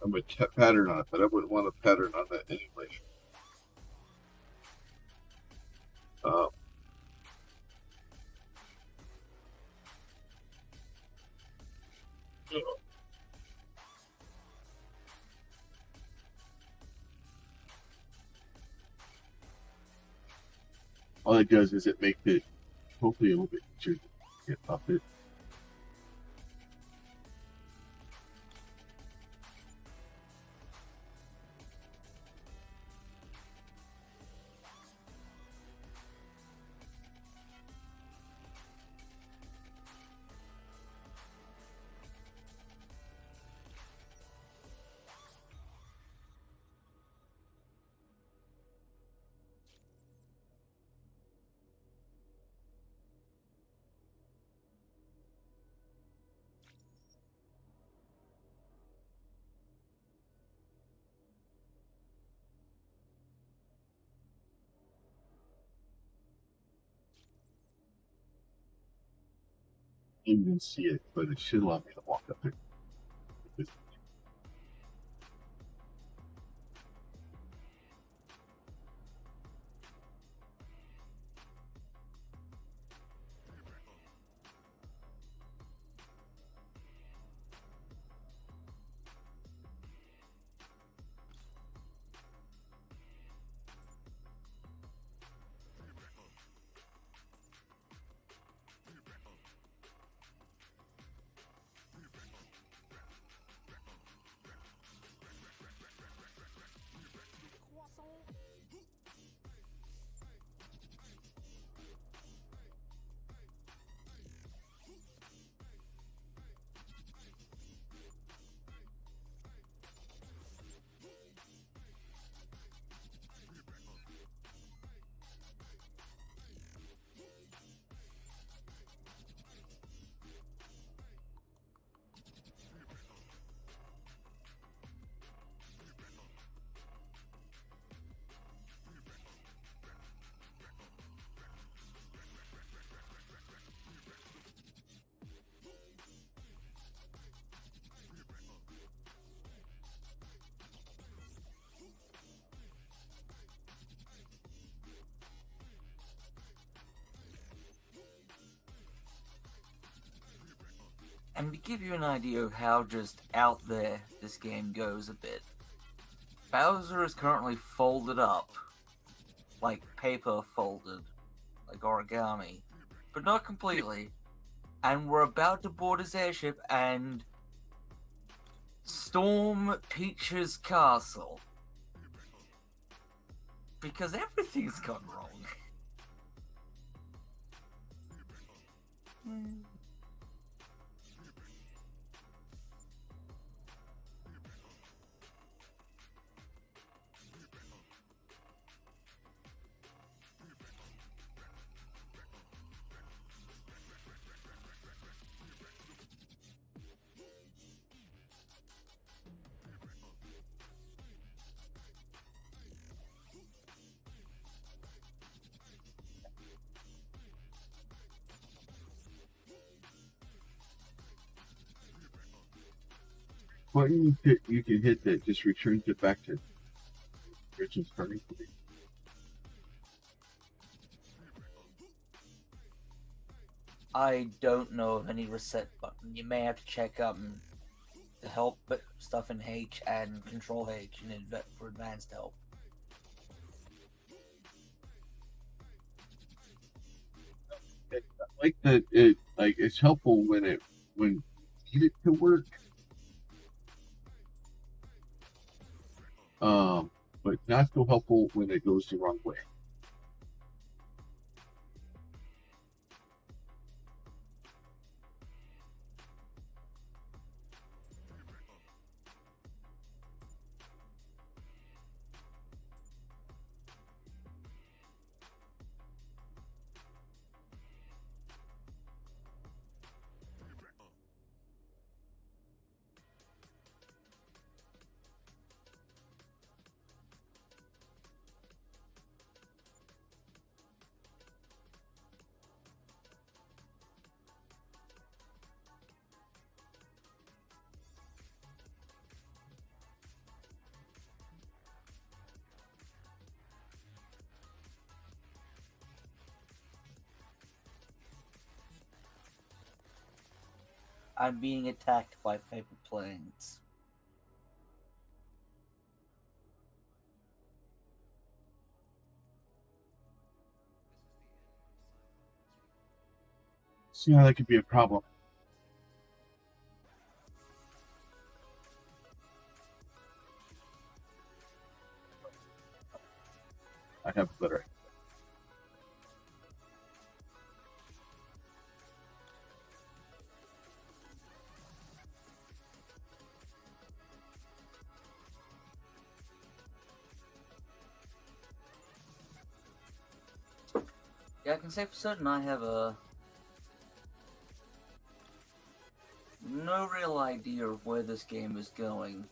I'm a pattern on it, but I wouldn't want a pattern on that anyway. Um, all it does is it makes it hopefully a little bit easier to get up it. You can see it, but it should allow me to walk up it. And to give you an idea of how just out there this game goes a bit, Bowser is currently folded up, like paper folded, like origami, but not completely. And we're about to board his airship and storm Peach's castle. Because everything's gone wrong. When you can hit that, just returns it back to original starting point. I don't know of any reset button. You may have to check the help stuff in H and Control H for advanced help. I like that it's helpful when you need it to work. But not so helpful when it goes the wrong way. I'm being attacked by paper planes. See how that could be a problem. I have a better. Yeah, I can say for certain I have no real idea of where this game is going.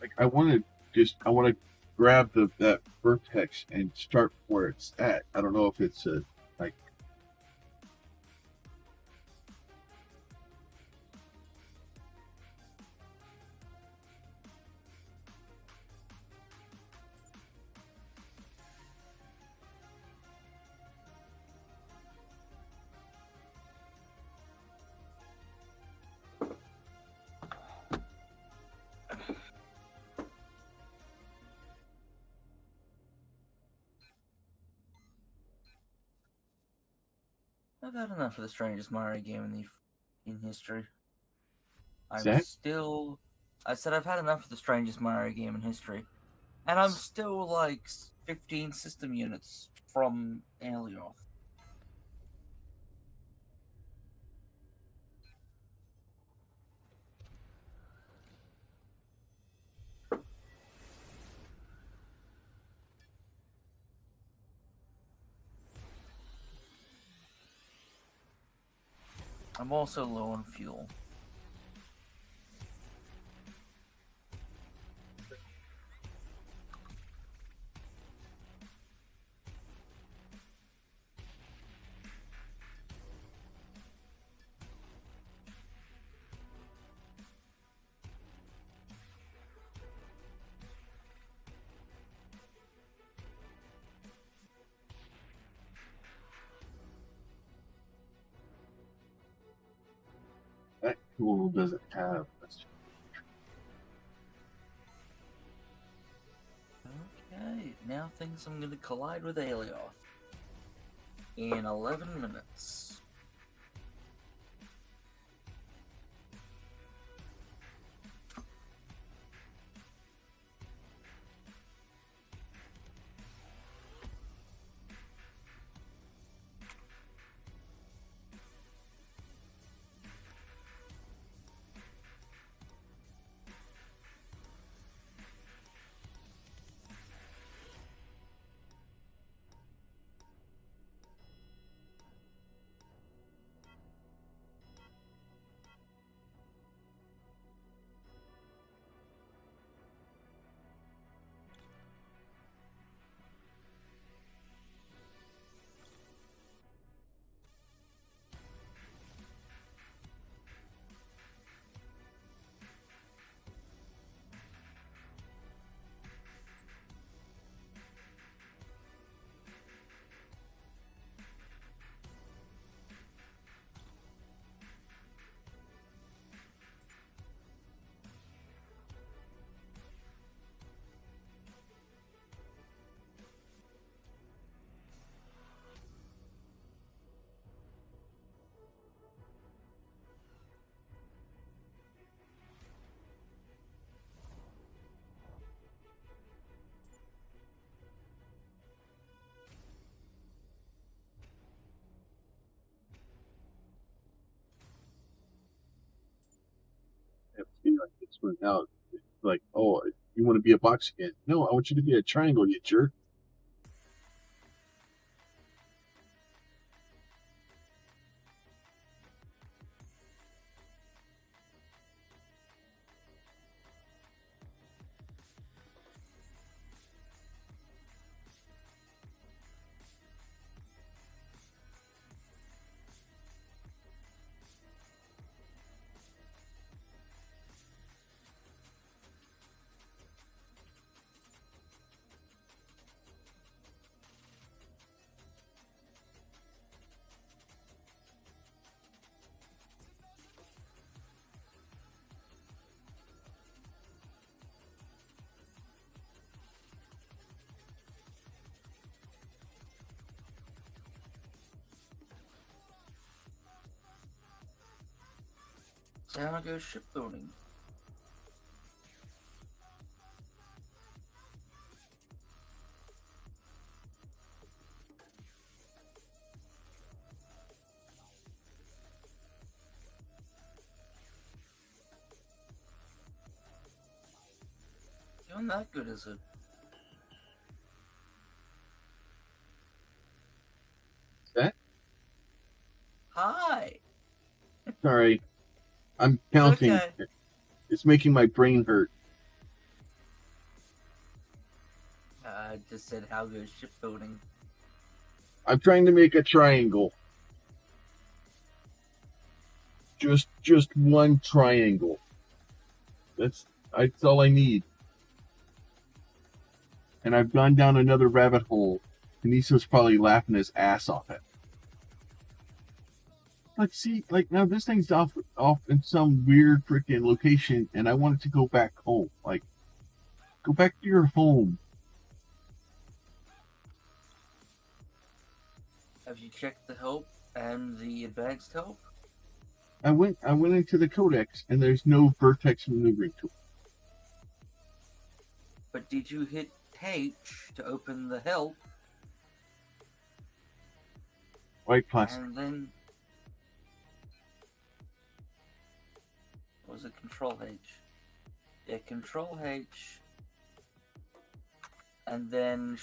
Like I want to grab that vertex and start where it's at. I don't know if it's a like. I've had enough of the strangest Mario game in history. I'm That? still. I said I've had enough of the strangest Mario game in history, and I'm still like 15 system units from Aelioth. I'm also low on fuel. That tool doesn't have. Okay, now things I'm gonna collide with Aelioth in 11 minutes. I feel like it's running out. It's like, oh, you want to be a box again? No, I want you to be a triangle, you jerk. So how goes shipbuilding? Doing that good, is it? That? Hi! Sorry, I'm It's counting. okay. It's making my brain hurt. I just said how goes shipbuilding. I'm trying to make a triangle. Just one triangle. That's all I need. And I've gone down another rabbit hole. Beniso's probably laughing his ass off at. Like, see, like now this thing's off in some weird freaking location, and I want it to go back home. Like, go back to your home. Have you checked the help and the advanced help? I went into the codex, and there's no vertex maneuvering tool. But did you hit H to open the help? White plastic. And then was it Control H? Yeah, Control H, and then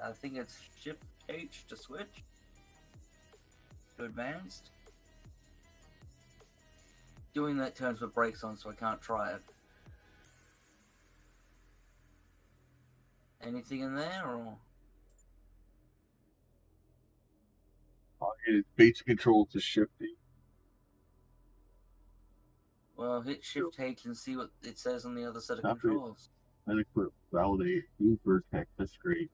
I think it's Shift H to switch to advanced. Doing that turns with brakes on, so I can't try it. Anything in there, or? It's basic control to shifting. Well, hit Shift H and see what it says on the other set of controls. Unequip, validate, new vertex. That's great.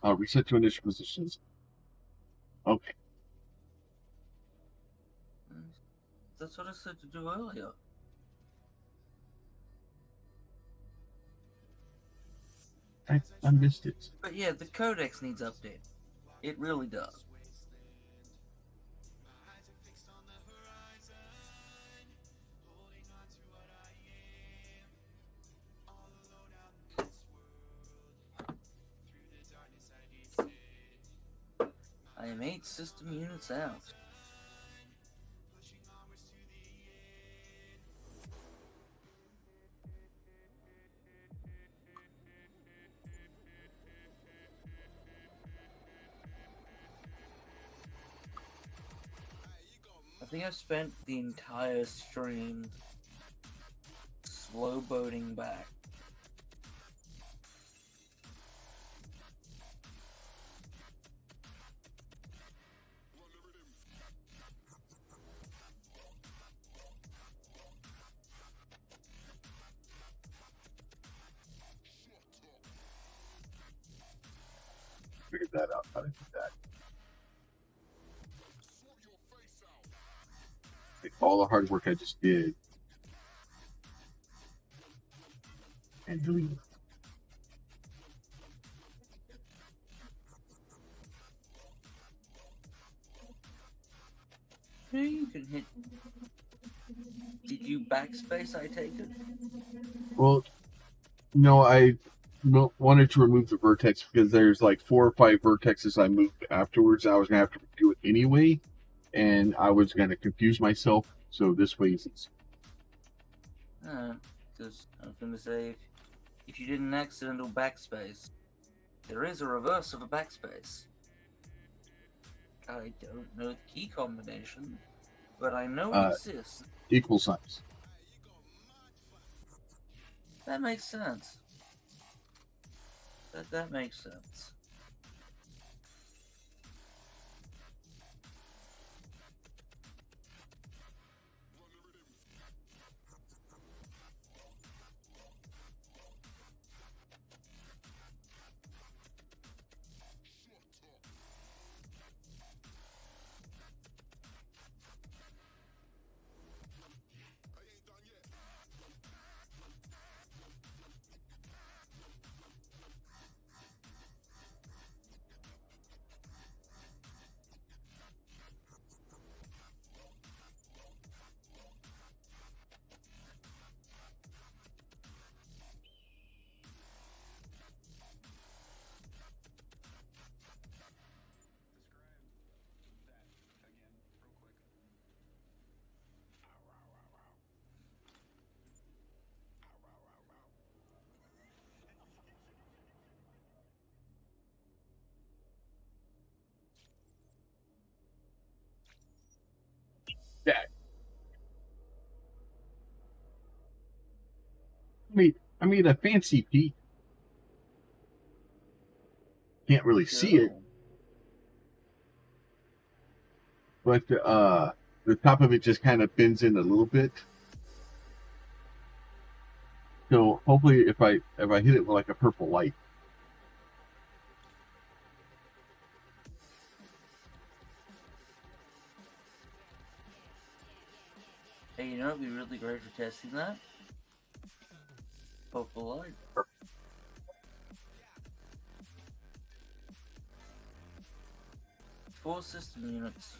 Reset to initial positions. Okay. That's what I said to do earlier. I missed it. But yeah, the codex needs update. It really does. I am 8 system units out. I think I've spent the entire stream slow boating back. Figured that out. How to do that. Like, all the hard work I just did. And delete it. You can hit. Did you backspace, I take it? Well, no, I wanted to remove the vertex because there's like 4 or 5 vertexes I moved afterwards. I was going to have to do it anyway, and I was going to confuse myself, so this way is easy. Because I was going to say, if you did an accidental backspace, there is a reverse of a backspace. I don't know the key combination, but I know it exists. Equal signs. That makes sense. That makes sense. Yeah. I made a fancy peak. can't really see it, Cool. but the top of it just kind of bends in a little bit. So hopefully, if I hit it with like a purple light. Hey, you know it'd be really great for testing that? Purple light. 4 system units.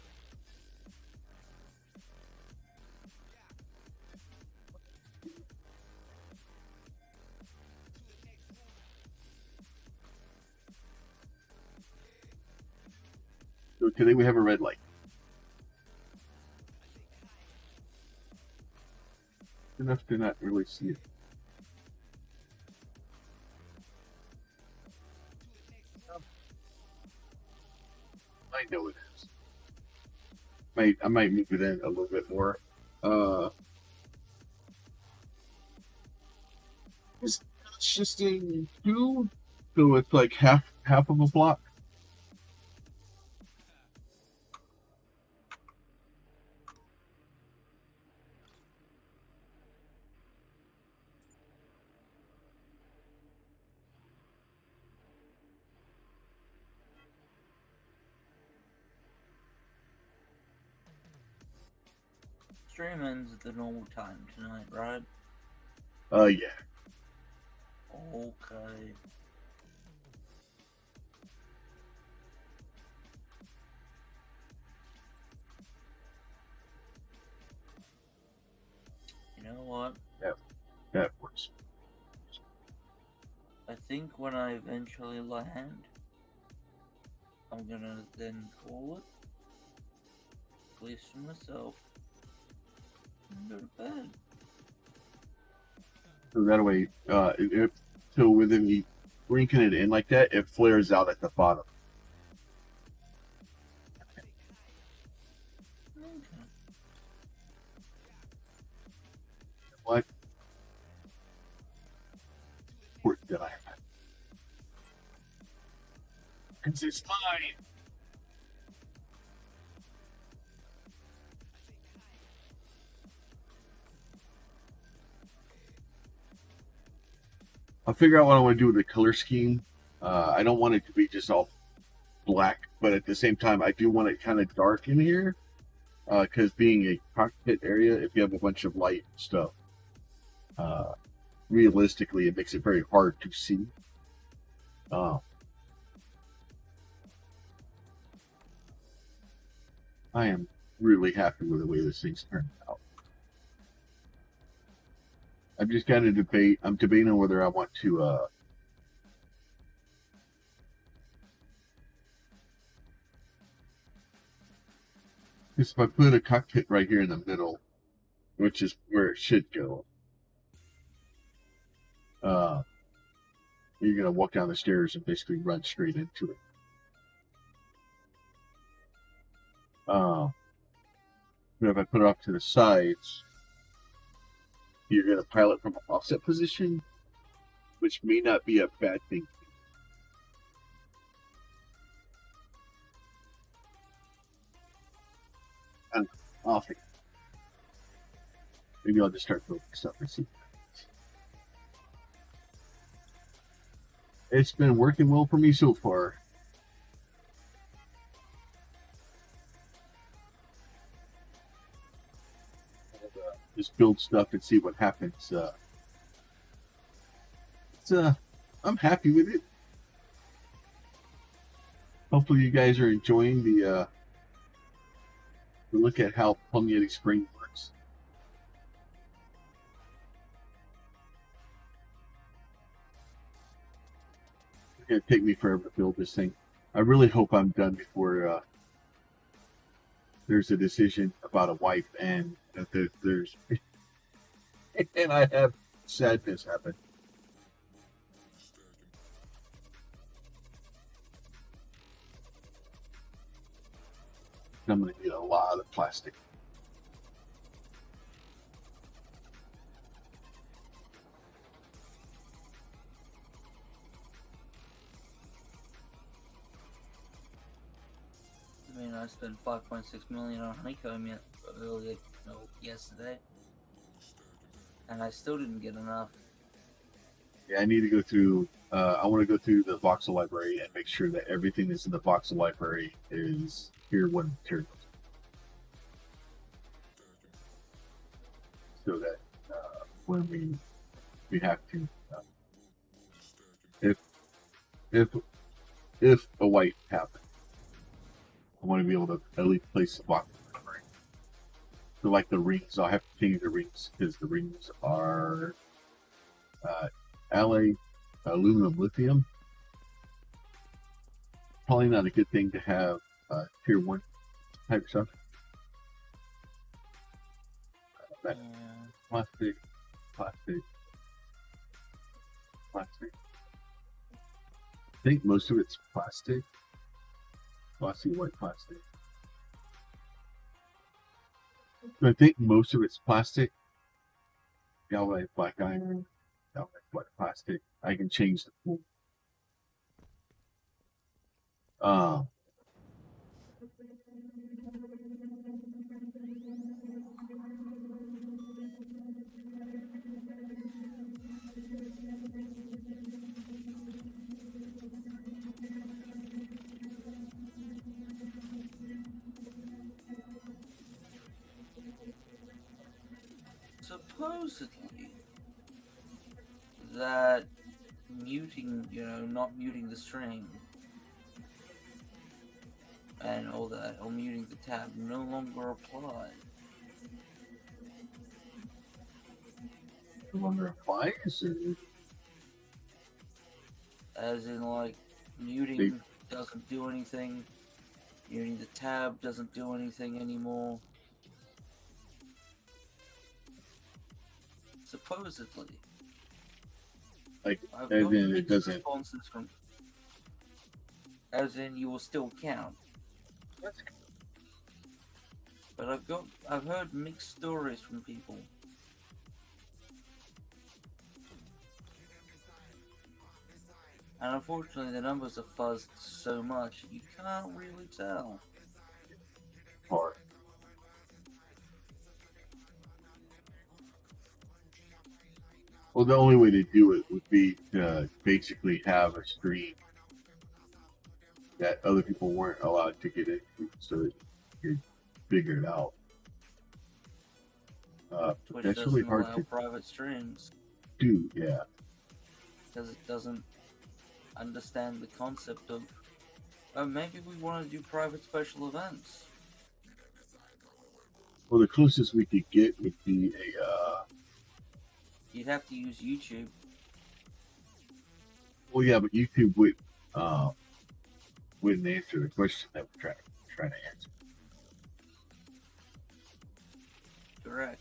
So today we have a red light. Enough to not really see it. I know it is. I might move it in a little bit more. It's just in 2, so it's like half of a block. Stream ends at the normal time tonight, right? Yeah. Okay. You know what? That works. I think when I eventually land, I'm gonna then call it, at least for myself, and go to bed. So that way, so within the blinking it in like that, it flares out at the bottom. Okay. What? Where did I have it? Because it's mine. I'll figure out what I want to do with the color scheme. I don't want it to be just all black, but at the same time, I do want it kind of dark in here. Because being a cockpit area, if you have a bunch of light stuff, realistically, it makes it very hard to see. I am really happy with the way this thing's turned out. I've just got to debate. I'm debating whether I want to because if I put a cockpit right here in the middle, which is where it should go, you're gonna walk down the stairs and basically run straight into it. But if I put it off to the sides, you're gonna pilot from an offset position, which may not be a bad thing. And off it. Maybe I'll just start building stuff and see. It's been working well for me so far. Just build stuff and see what happens. I'm happy with it. Hopefully, you guys are enjoying the look at how Plum Yeti Spring works. It's gonna take me forever to build this thing. I really hope I'm done before there's a decision about a wife and there's and I have sadness happen. I'm going to need a lot of plastic. mean, I spent 5.6 million on honeycomb yesterday, and I still didn't get enough. Yeah, I need to go through. I want to go through the voxel library and make sure that everything that's in the voxel library is tier 1 materials, so that when we have to, if if if a wipe happens, I want to be able to at least place the voxel library. So like the rings, I'll have to change the rings because the rings are alloy, aluminum, lithium. Probably not a good thing to have tier 1 type stuff. Plastic. I think most of it's plastic. Glossy white plastic. I think most of it's plastic. Galvanized black iron. Galvanized white plastic. I can change the pool. Supposedly, that muting, not muting the stream and all that, or muting the tab, no longer apply. No longer applies? As in, like, muting doesn't do anything, muting the tab doesn't do anything anymore. Supposedly. Like, I've as got in it mixed doesn't. responses from. As in, you will still count. But I've heard mixed stories from people. And unfortunately, the numbers are fuzzed so much you can't really tell. Hard. Well, the only way to do it would be to basically have a stream that other people weren't allowed to get into, so that you could figure it out. Twitch that's doesn't really hard allow to private streams. do, yeah. Because it doesn't understand the concept of, oh, maybe we want to do private special events. Well, the closest we could get would be a. You'd have to use YouTube. Well, yeah, but YouTube wouldn't answer the question that we're trying to answer. Correct.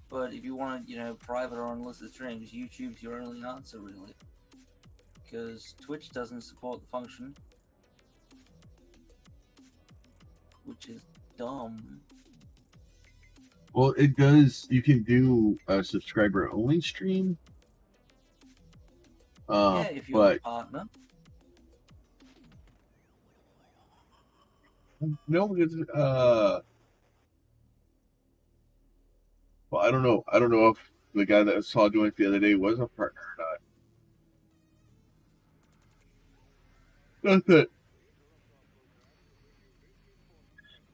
But if you want, private or unlisted streams, YouTube's your only answer, really. Because Twitch doesn't support the function. Which is dumb. Well, it does. You can do a subscriber-only stream. Yeah, if you're a partner. No, because well, I don't know. I don't know if the guy that I saw doing it the other day was a partner or not. Not that.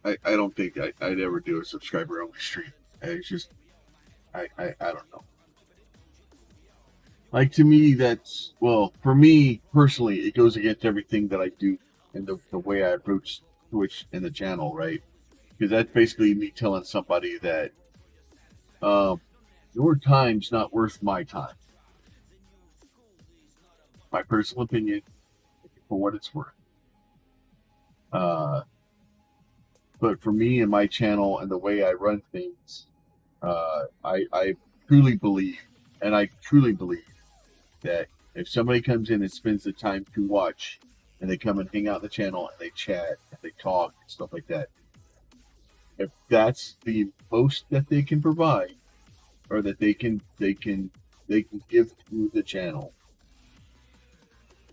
I don't think I'd ever do a subscriber only stream. It's just I don't know. Like, to me, that's, well, for me personally, it goes against everything that I do and the way I approach Twitch and the channel, right? Because that's basically me telling somebody that your time's not worth my time. My personal opinion, for what it's worth. But for me and my channel and the way I run things, I truly believe, and I truly believe, that if somebody comes in and spends the time to watch, and they come and hang out in the channel and they chat and they talk and stuff like that, if that's the most that they can provide, or that they can give to the channel,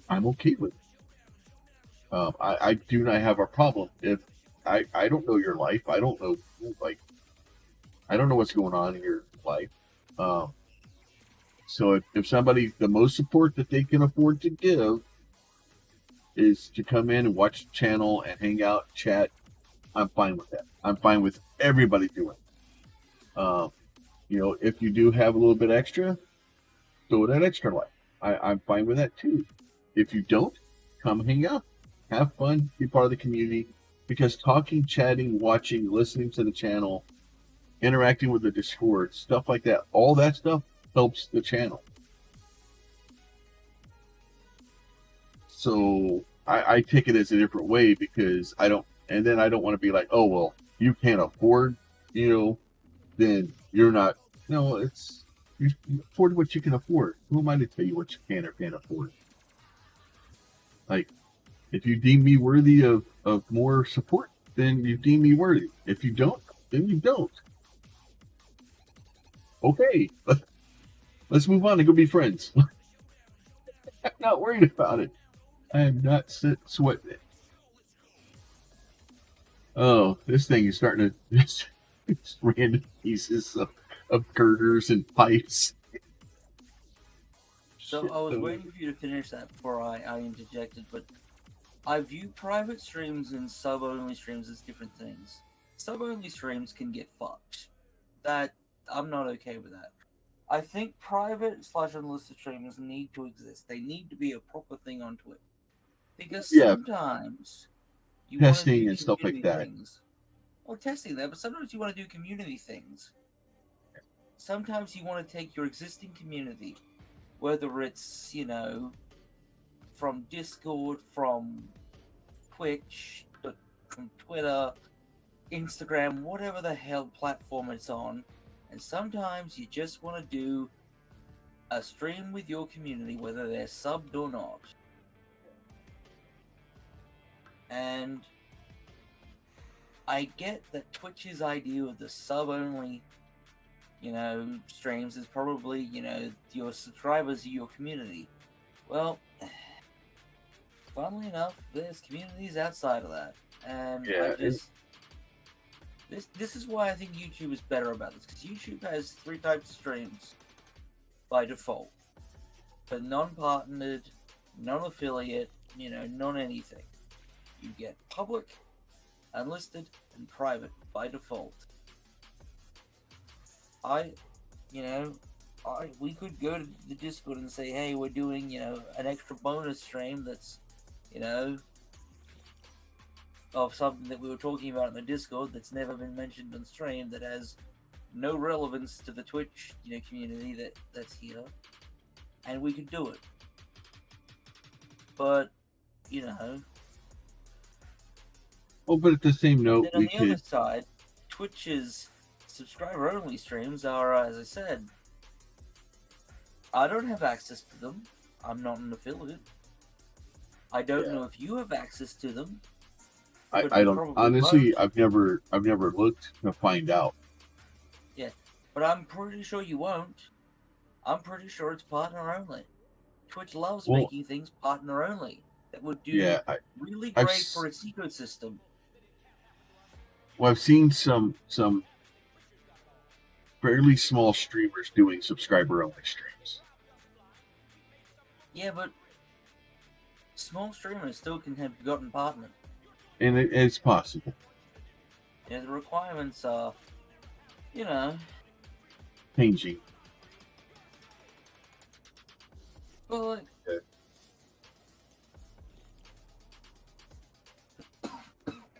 I'm okay with it. I do not have a problem if I don't know your life. I don't know, like, I don't know what's going on in your life. Um, so if somebody, the most support that they can afford to give is to come in and watch the channel and hang out, chat, I'm fine with that. I'm fine with everybody doing it. If you do have a little bit extra, throw that extra life. I'm fine with that too. If you don't, come hang out, have fun, be part of the community. Because talking, chatting, watching, listening to the channel, interacting with the Discord, stuff like that, all that stuff helps the channel. So I take it as a different way because I don't want to be like, oh, well, you can't afford, then you're not. No, you afford what you can afford. Who am I to tell you what you can or can't afford? Like, if you deem me worthy of more support, then you deem me worthy. If you don't, then you don't. Okay, let's move on and go be friends. I'm not worried about it. I am not sweating it. Oh, this thing is starting to just random pieces of girders and pipes. So I was waiting for you to finish that before I interjected, but I view private streams and sub-only streams as different things. Sub-only streams can get fucked. That I'm not okay with that. I think private / unlisted streams need to exist. They need to be a proper thing on Twitch. Because Yeah, sometimes you want to do testing and stuff like community that. things. Well, testing that, but sometimes you want to do community things. Sometimes you want to take your existing community, whether it's, from Discord, from Twitch, from Twitter, Instagram, whatever the hell platform it's on, and sometimes you just want to do a stream with your community, whether they're subbed or not. And I get that Twitch's idea of the sub-only, streams is probably, your subscribers are your community. Well, funnily enough, there's communities outside of that. And Yeah, this is why I think YouTube is better about this, because YouTube has 3 types of streams by default. For non-partnered, non-affiliate, non-anything. You get public, unlisted, and private by default. We could go to the Discord and say, hey, we're doing, an extra bonus stream that's, of something that we were talking about in the Discord that's never been mentioned on stream, that has no relevance to the Twitch, community that's here, and we could do it. But, Oh, but at the same note, then on the other side, Twitch's subscriber-only streams are, as I said, I don't have access to them. I'm not an affiliate. I don't know if you have access to them. I don't honestly. I've never looked to find out. Yeah, but I'm pretty sure you won't. I'm pretty sure it's partner only. Twitch loves making things partner only. That would do really great for its ecosystem. Well, I've seen some fairly small streamers doing subscriber only streams. Yeah, but small streamers still can have gotten partner. And it's possible. Yeah, the requirements are, changing. Well,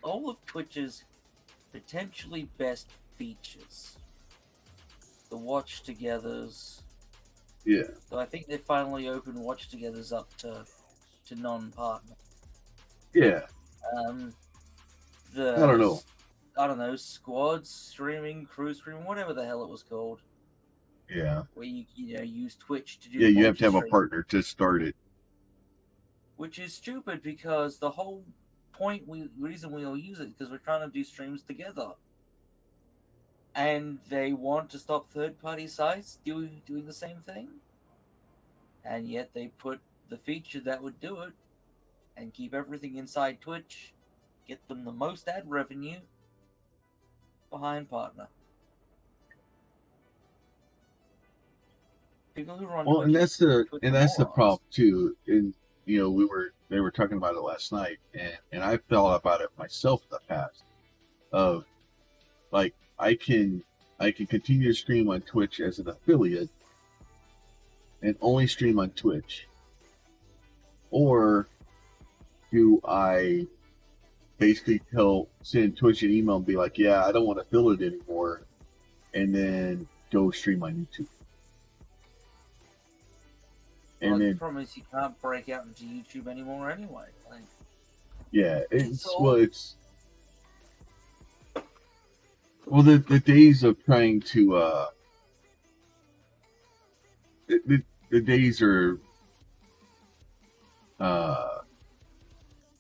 all of Twitch's potentially best features, the watch togethers. Yeah. So I think they finally opened watch togethers up to non-partner. Yeah. I don't know, squad streaming, crew streaming, whatever the hell it was called. Yeah. Where you use Twitch to do. Yeah, you have to have a partner to start it. Which is stupid because the whole reason we all use it because we're trying to do streams together. And they want to stop third-party sites doing the same thing. And yet they put the feature that would do it, and keep everything inside Twitch, get them the most ad revenue behind partner. People who run Well, Twitch, and that's the morons. problem too. And they were talking about it last night, and I thought about it myself in the past. Of like I can continue to stream on Twitch as an affiliate and only stream on Twitch, or do I basically send Twitch an email and be like, yeah, I don't want to fill it anymore, and then go stream on YouTube. And the then problem is you can't break out into YouTube anymore anyway. Like, yeah, it's the days of trying to the days are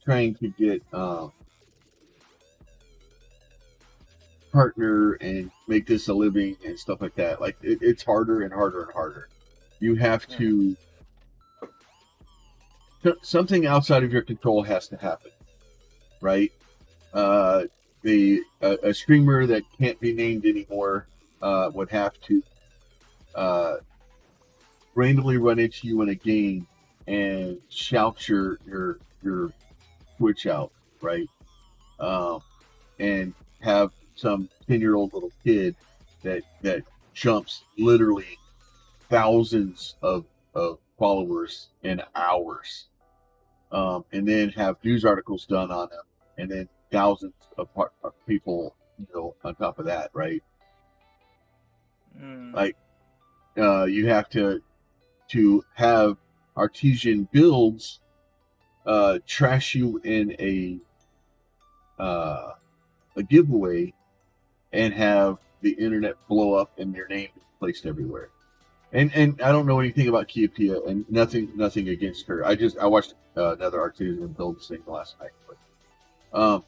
trying to get partner and make this a living and stuff like that. Like it's harder and harder and harder. You have to something outside of your control has to happen, right? A streamer that can't be named anymore would have to randomly run into you in a game and shout your Twitch out, right? And have some 10-year-old little kid that jumps literally thousands of followers in hours, and then have news articles done on them, and then thousands of people, on top of that, right? Like, you have to have artesian builds trash you in a giveaway and have the internet blow up and your name placed everywhere. And I don't know anything about Kia Pia, and nothing against her. I watched another artisan build this thing last night. But,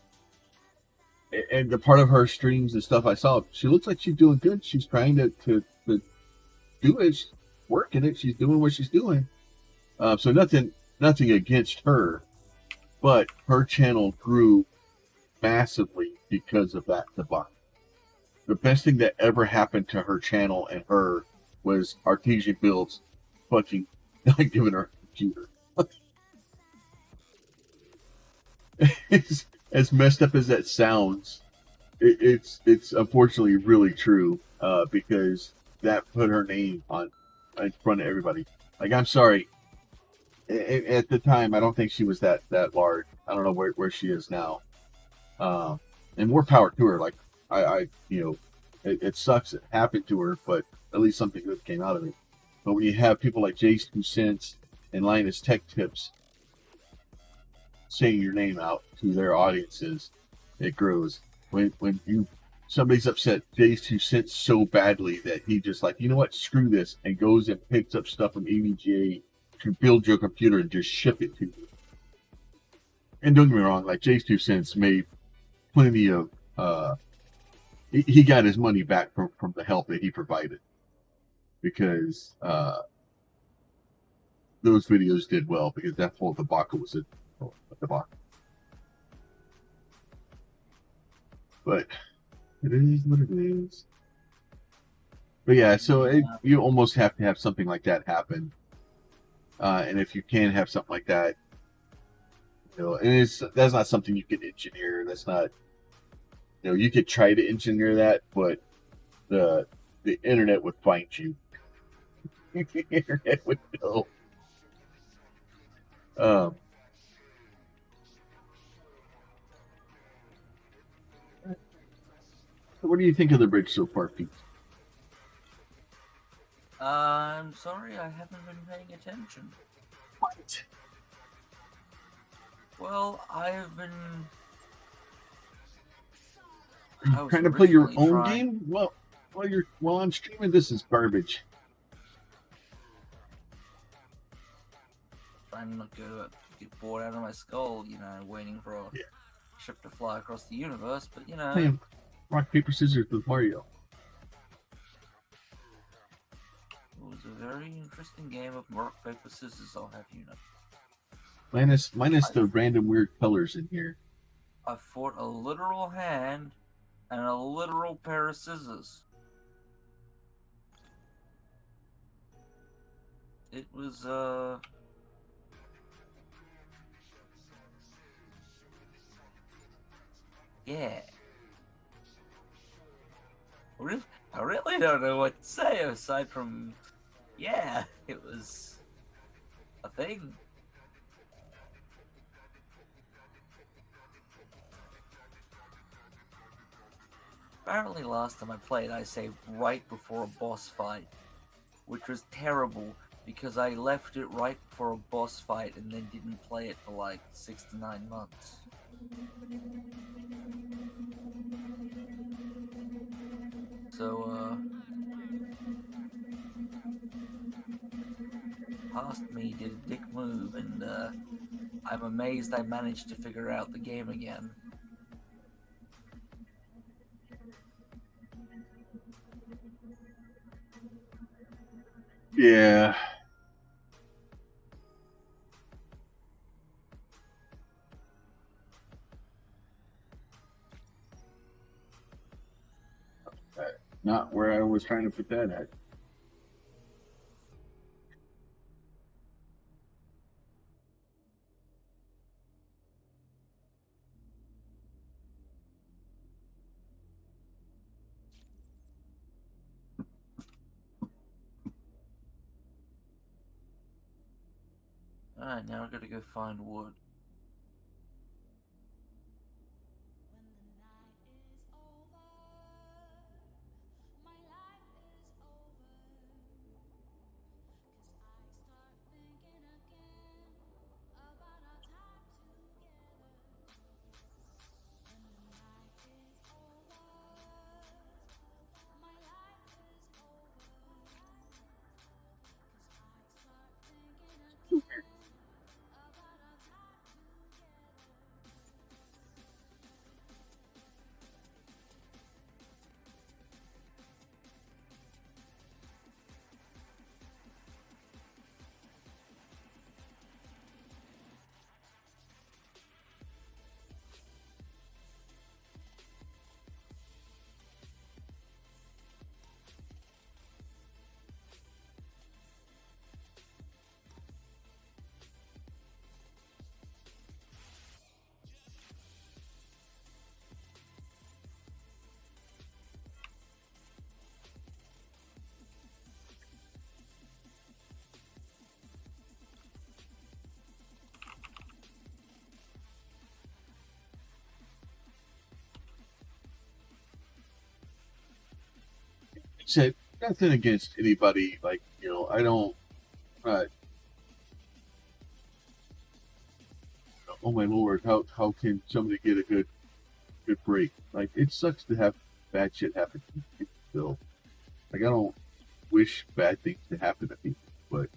and the part of her streams and stuff I saw, she looks like she's doing good. She's trying to do it. She's working it. She's doing what she's doing. So nothing against her, but her channel grew massively because of that debacle. The best thing that ever happened to her channel and her was Artesian Builds fucking not giving her a computer. As messed up as that sounds, it's unfortunately really true, because that put her name in front of everybody. Like, I'm sorry, at the time I don't think she was that large. I don't know where she is now, and more power to her. Like, I it sucks it happened to her, but at least something good came out of it. But when you have people like Jace 2 Cents and Linus Tech Tips saying your name out to their audiences, it grows. When somebody's upset Jace 2 Cents so badly that he just like, you know what, screw this, and goes and picks up stuff from EVGA to build your computer and just ship it to you. And don't get me wrong, like, Jace 2 Cents made plenty of he got his money back from the help that he provided, because those videos did well, because that whole debacle was a debacle. But it is what it is. But yeah, so you almost have to have something like that happen, and if you can have something like that, and that's not something you can engineer. That's not, you could try to engineer that, but the internet would find you. The internet would know. So what do you think of the bridge so far, Pete? I'm sorry, I haven't been paying attention. What? Well, I have been. Are you trying to play your own game? Well, while I'm streaming, this is garbage. Trying not to get bored out of my skull, waiting for a ship to fly across the universe, but Playing rock, paper, scissors with Mario. It was a very interesting game of rock, paper, scissors, I'll have you know. Minus the random weird colors in here. I fought a literal hand and a literal pair of scissors. It was, yeah. I really don't know what to say aside from, yeah, it was a thing. Apparently last time I played I saved right before a boss fight, which was terrible because I left it right before a boss fight and then didn't play it for like 6 to 9 months. So, past me did a dick move, and I'm amazed I managed to figure out the game again. Yeah. Not where I was trying to put that at. Alright, now I gotta go find wood. Said nothing against anybody. Like, I don't. Oh my lord, how can somebody get a good break? Like, it sucks to have bad shit happen to people still. Like, I don't wish bad things to happen to people, but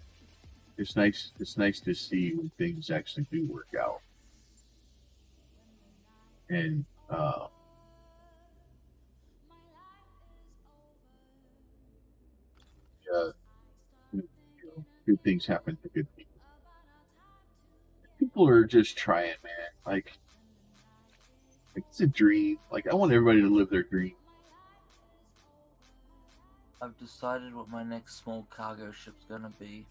it's nice to see when things actually do work out. And good things happen to good people. People are just trying, man. Like it's a dream. Like, I want everybody to live their dream. I've decided what my next small cargo ship's gonna be.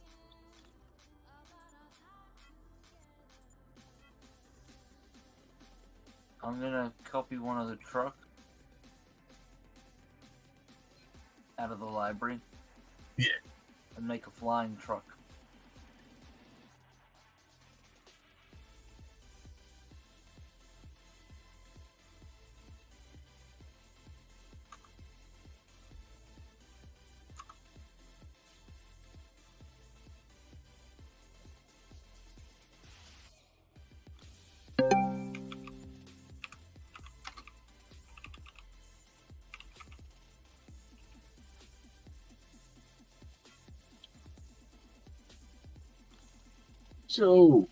I'm gonna copy one of the trucks out of the library. Yeah. And make a flying truck. So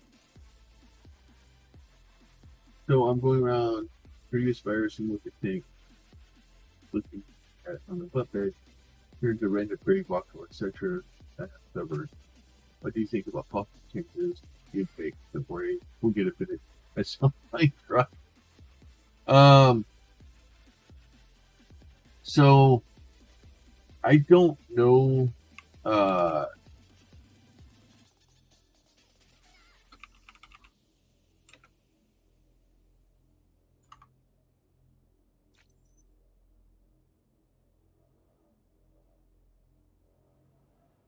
I'm going around previous virus and looking at on the webpage. Here's the render pretty voxel, etc. What do you think about possible changes get big. Don't worry, we'll get it finished. That's like right. So I don't know.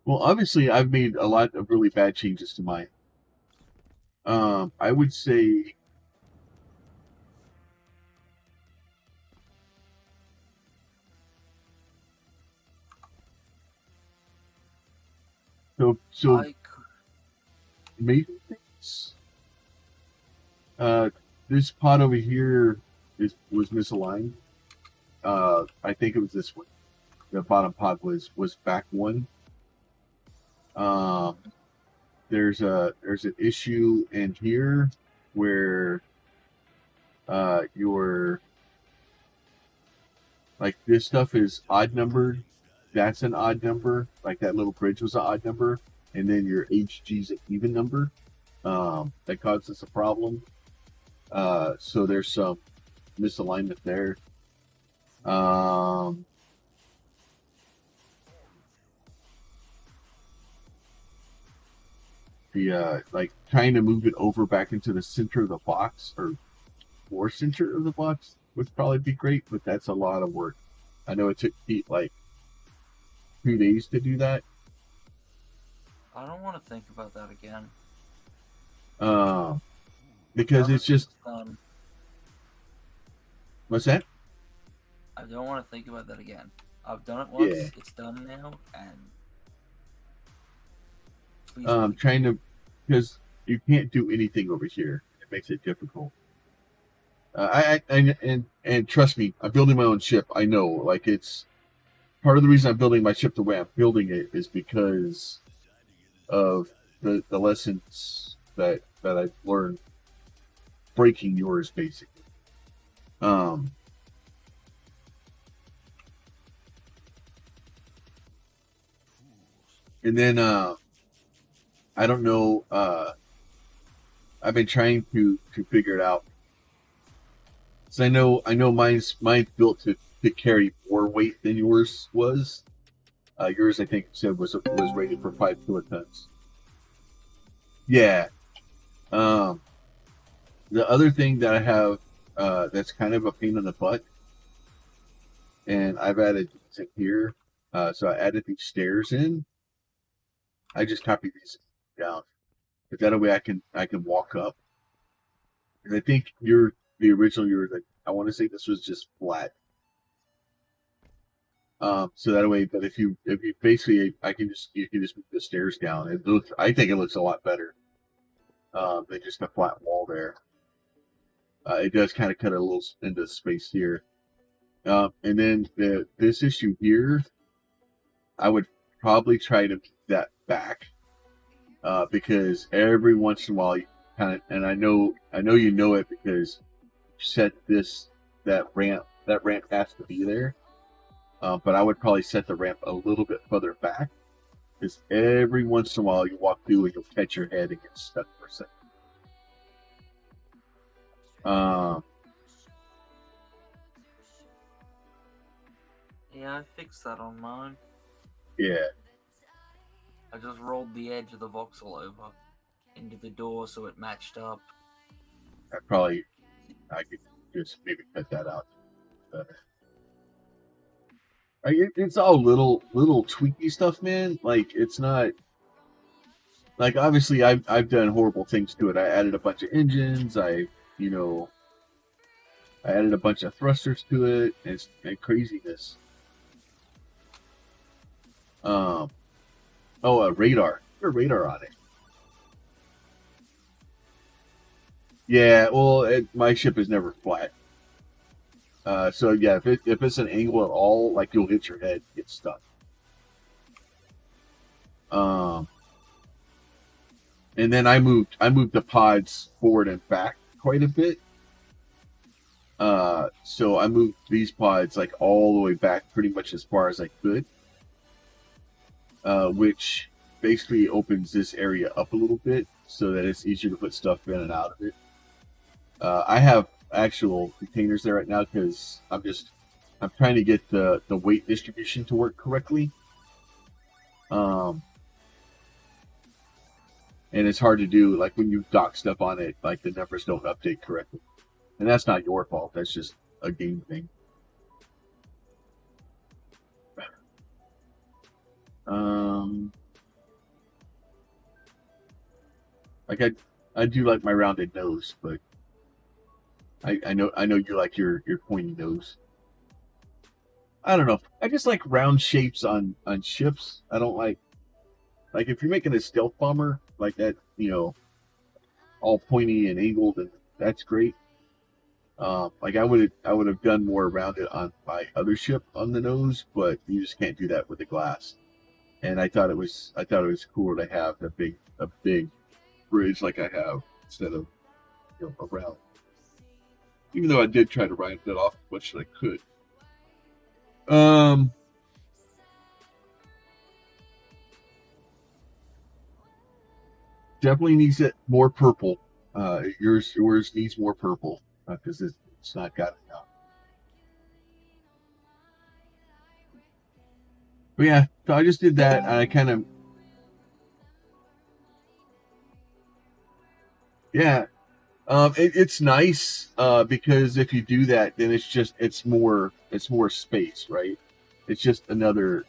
Well, obviously, I've made a lot of really bad changes to mine. I would say. So maybe things. This pot over here was misaligned. I think it was this one. The bottom pot was back one. There's an issue in here where your like this stuff is odd numbered. That's an odd number. Like that little bridge was an odd number, and then your HG's an even number. That causes a problem. So there's some misalignment there. Like trying to move it over back into the center of the box or more center of the box would probably be great, but that's a lot of work. I know it took Pete like 2 days to do that. I don't want to think about that again. Because it's just done. What's that? I don't want to think about that again. I've done it once. Yeah. It's done now, and trying to, because you can't do anything over here. It makes it difficult. And trust me, I'm building my own ship. I know, like it's part of the reason I'm building my ship the way I'm building it is because of the lessons that I've learned breaking yours, basically. And then I don't know. I've been trying to figure it out. So I know mine's built to carry more weight than yours was. Yours, I think, said was rated for 5 kilotons. Yeah. The other thing that I have that's kind of a pain in the butt, and I've added these in here. So I added these stairs in. I just copied these down, but that way I can walk up. And I think the original like I want to say this was just flat. So that way, but if you basically you can just move the stairs down. I think it looks a lot better than just a flat wall there. It does kind of cut a little into space here. And then this issue here, I would probably try to move that back because every once in a while, you kind of, and I know you know it because you set that ramp has to be there. But I would probably set the ramp a little bit further back because every once in a while you walk through and you'll catch your head and get stuck for a second. Yeah, I fixed that on mine. Yeah. I just rolled the edge of the voxel over into the door so it matched up. I could just maybe cut that out. It's all little tweaky stuff, man. Like it's not like obviously I've done horrible things to it. I added a bunch of engines. I added a bunch of thrusters to it and craziness. A radar. Put a radar on it. Yeah, well, my ship is never flat. So yeah, if it's an angle at all, like you'll hit your head, get stuck. And then I moved the pods forward and back quite a bit. So I moved these pods like all the way back pretty much as far as I could. Which basically opens this area up a little bit so that it's easier to put stuff in and out of it. I have actual containers there right now because I'm trying to get the weight distribution to work correctly. And it's hard to do, like when you dock stuff on it, like the numbers don't update correctly. And that's not your fault, that's just a game thing. Like I do like my rounded nose, but I know you like your pointy nose. I don't know. I just like round shapes on ships. I don't like if you're making a stealth bomber like that, you know, all pointy and angled, and that's great. Like I would have done more rounded on my other ship on the nose, but you just can't do that with the glass. And I thought it was cool to have a big bridge like I have instead of, you know, a round. Even though I did try to round it off as much as I could. Definitely needs it more purple. Yours needs more purple because it's not got enough. But yeah, so I just did that, and I kind of, yeah. It's nice because if you do that, then it's more space, right? It's just another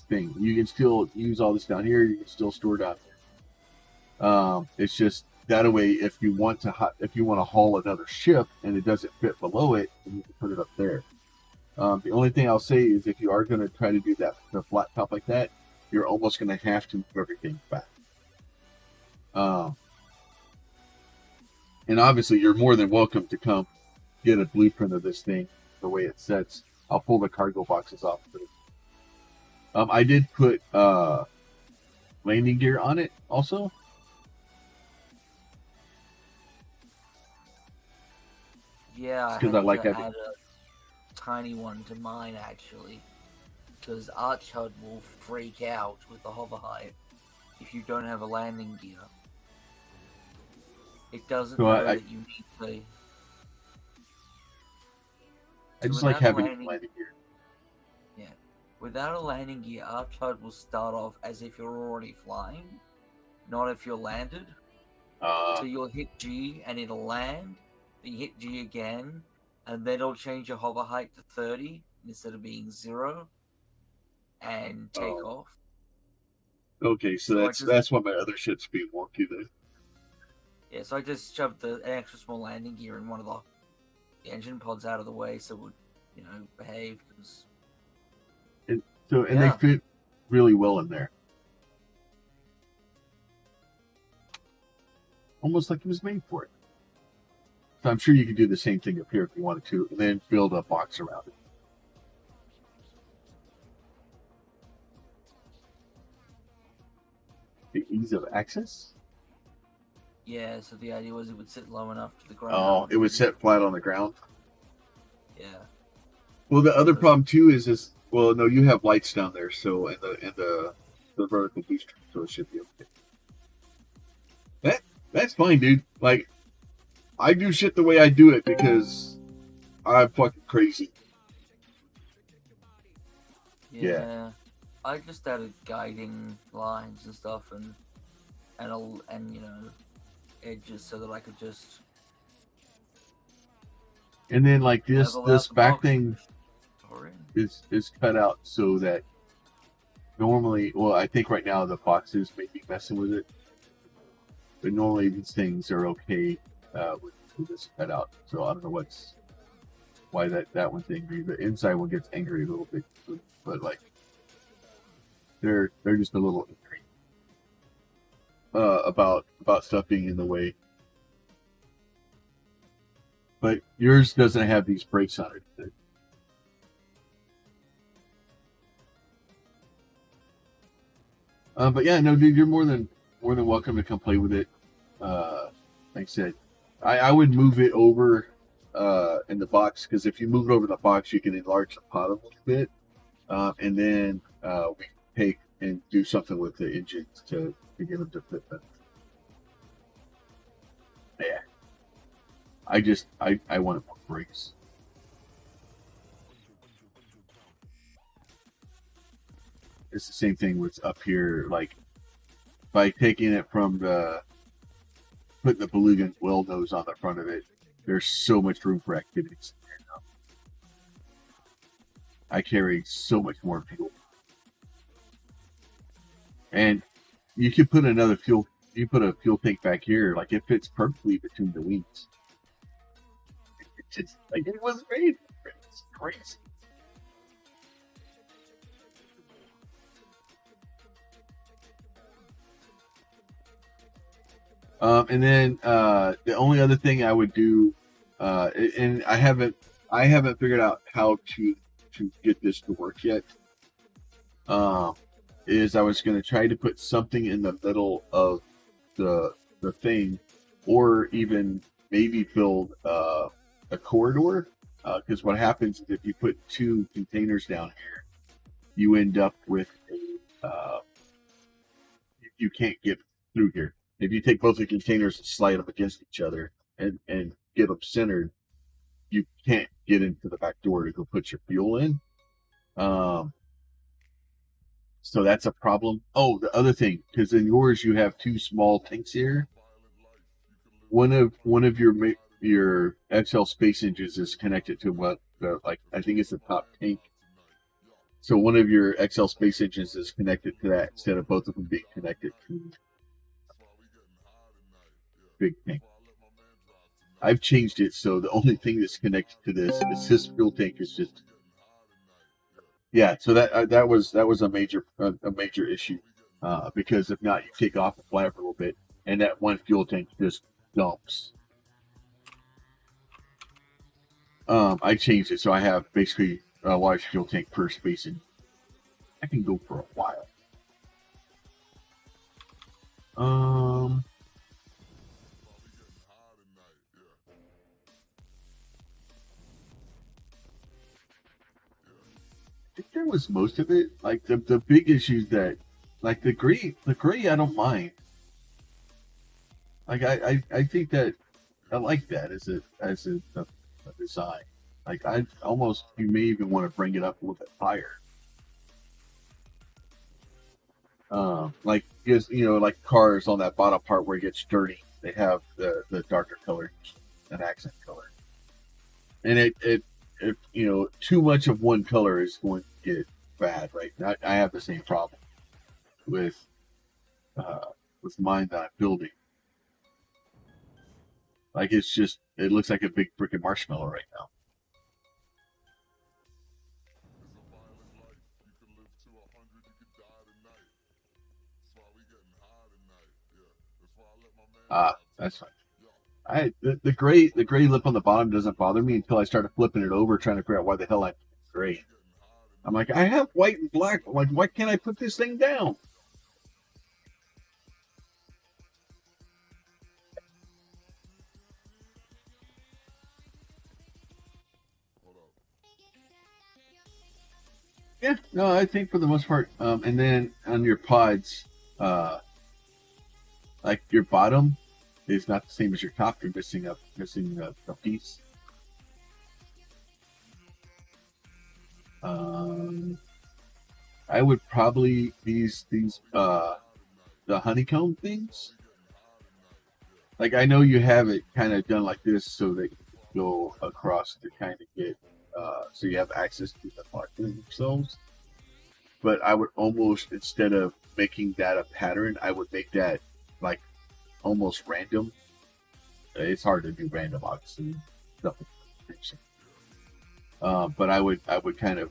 thing. You can still use all this down here. You can still store it out here. It's just that way. If you want to haul another ship and it doesn't fit below it, then you can put it up there. The only thing I'll say is if you are going to try to do that, the flat top like that, you're almost going to have to move everything back. And obviously, you're more than welcome to come get a blueprint of this thing the way it sets. I'll pull the cargo boxes off of it. I did put landing gear on it also. Yeah, because I like to having add a tiny one to mine actually, because Archhud will freak out with the hover height if you don't have a landing gear. It doesn't know that you need to. I just like having landing gear. Yeah. Without a landing gear, Archhud will start off as if you're already flying, not if you're landed. So you'll hit G and it'll land, then you hit G again, and then it'll change your hover height to 30 instead of being 0 and take off. Okay, so that's why my other ship's being wonky then. Yeah, so I just shoved an extra small landing gear in one of the engine pods out of the way so it would, you know, behave. Cause... They fit really well in there. Almost like it was made for it. So I'm sure you could do the same thing up here if you wanted to, and then build a box around it. The ease of access? Yeah, so the idea was it would sit low enough to the ground. Oh, it would sit flat on the ground? Yeah. Well, the other problem too is well, no, you have lights down there, so and the vertical booster, so it should be okay. That's fine, dude. Like, I do shit the way I do it because I'm fucking crazy. Yeah. I just added guiding lines and stuff and you know, edges so that I could just. And then like this back thing is cut out so that normally, well, I think right now the boxes may be messing with it, but normally these things are okay with this cut out. So I don't know why that one's angry. The inside one gets angry a little bit, but like they're just a little angry about stuff being in the way. But yours doesn't have these brakes on it. But yeah, no, dude, you're more than welcome to come play with it. Like I said, I would move it over in the box, because if you move it over the box, you can enlarge the pod a little bit, and then we take and do something with the engines to get them to fit better. I want more breaks. It's the same thing with up here, like by taking it from putting the beluga well nose on the front of it, there's so much room for activities. I carry so much more fuel. And you could put another fuel, you put a fuel tank back here, like it fits perfectly between the wings. It's just, like, it was great. It's crazy. And then the only other thing I would do, and I haven't figured out how to get this to work yet. Is I was going to try to put something in the middle of the thing, or even maybe build a corridor. Because what happens is if you put two containers down here, you end up with you can't get through here. If you take both the containers and slide them against each other and get them centered, you can't get into the back door to go put your fuel in. So that's a problem. Oh, the other thing, because in yours you have two small tanks here. One of your XL space engines is connected to what like I think it's the top tank. So one of your XL space engines is connected to that instead of both of them being connected to big tank. I've changed it so the only thing that's connected to this fuel tank is just So that was a major issue because if not, you take off the fly for a little bit, and that one fuel tank just dumps. I changed it so I have basically a large fuel tank per space, and I can go for a while. I think that was most of it. Like the big issues that, like the gray, I don't mind. Like I think that I like that as a design. Like you may even want to bring it up a little bit higher. Like because like cars on that bottom part where it gets dirty, they have the darker color, an accent color, and it too much of one color is going to get bad, right? I have the same problem with mine that I'm building. Like it looks like a big freaking marshmallow right now. That's fine. The gray lip on the bottom doesn't bother me until I started flipping it over, trying to figure out why the hell I'm gray. I'm like, I have white and black. I'm like, why can't I put this thing down? Yeah, no, I think for the most part. And then on your pods, like your bottom is not the same as your top. You're missing a piece. I would probably these the honeycomb things. Like I know you have it kind of done like this so that you go across to kind of get so you have access to the mark themselves. But I would almost, instead of making that a pattern, I would make that like almost random. It's hard to do random, obviously. But I would kind of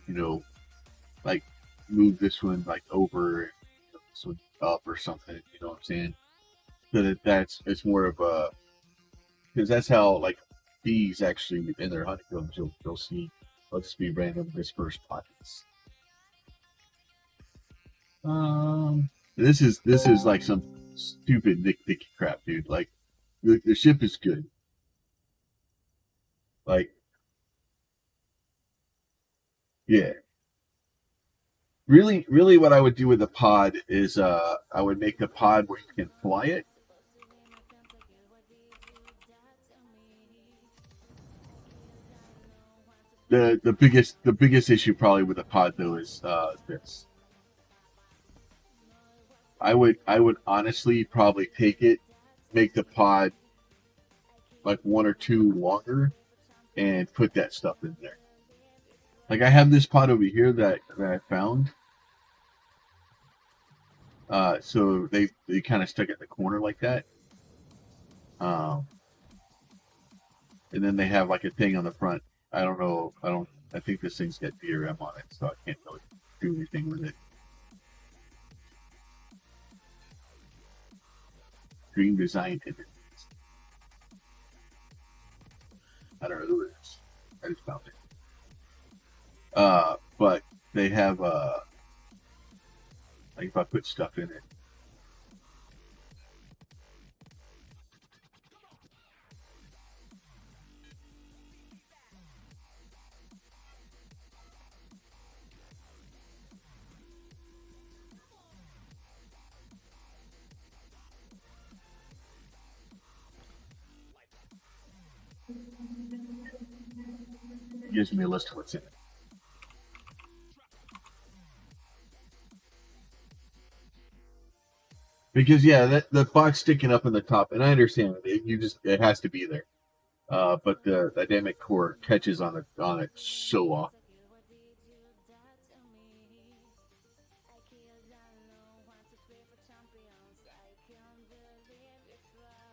like move this one like over, and this one up or something. You know what I'm saying? So it's more of a, because that's how like bees actually in their honeycombs you'll see. Let's just be random dispersed pockets. This is like some stupid Nicky crap, dude. Like the ship is good. Like yeah. Really what I would do with the pod is I would make the pod where you can fly it. the biggest issue probably with the pod though is this. I would honestly probably take it, make the pod like one or two longer, and put that stuff in there. Like I have this pod over here that I found. So they kind of stuck it in the corner like that. And then they have like a thing on the front. I don't know. I think this thing's got DRM on it, so I can't really do anything with it. Dream design images. I don't know who it is. I just found it. But they have like if I put stuff in it. It gives me a list of what's in it. Because yeah, the box sticking up in the top, and I understand it has to be there. But the dynamic core catches on it so often.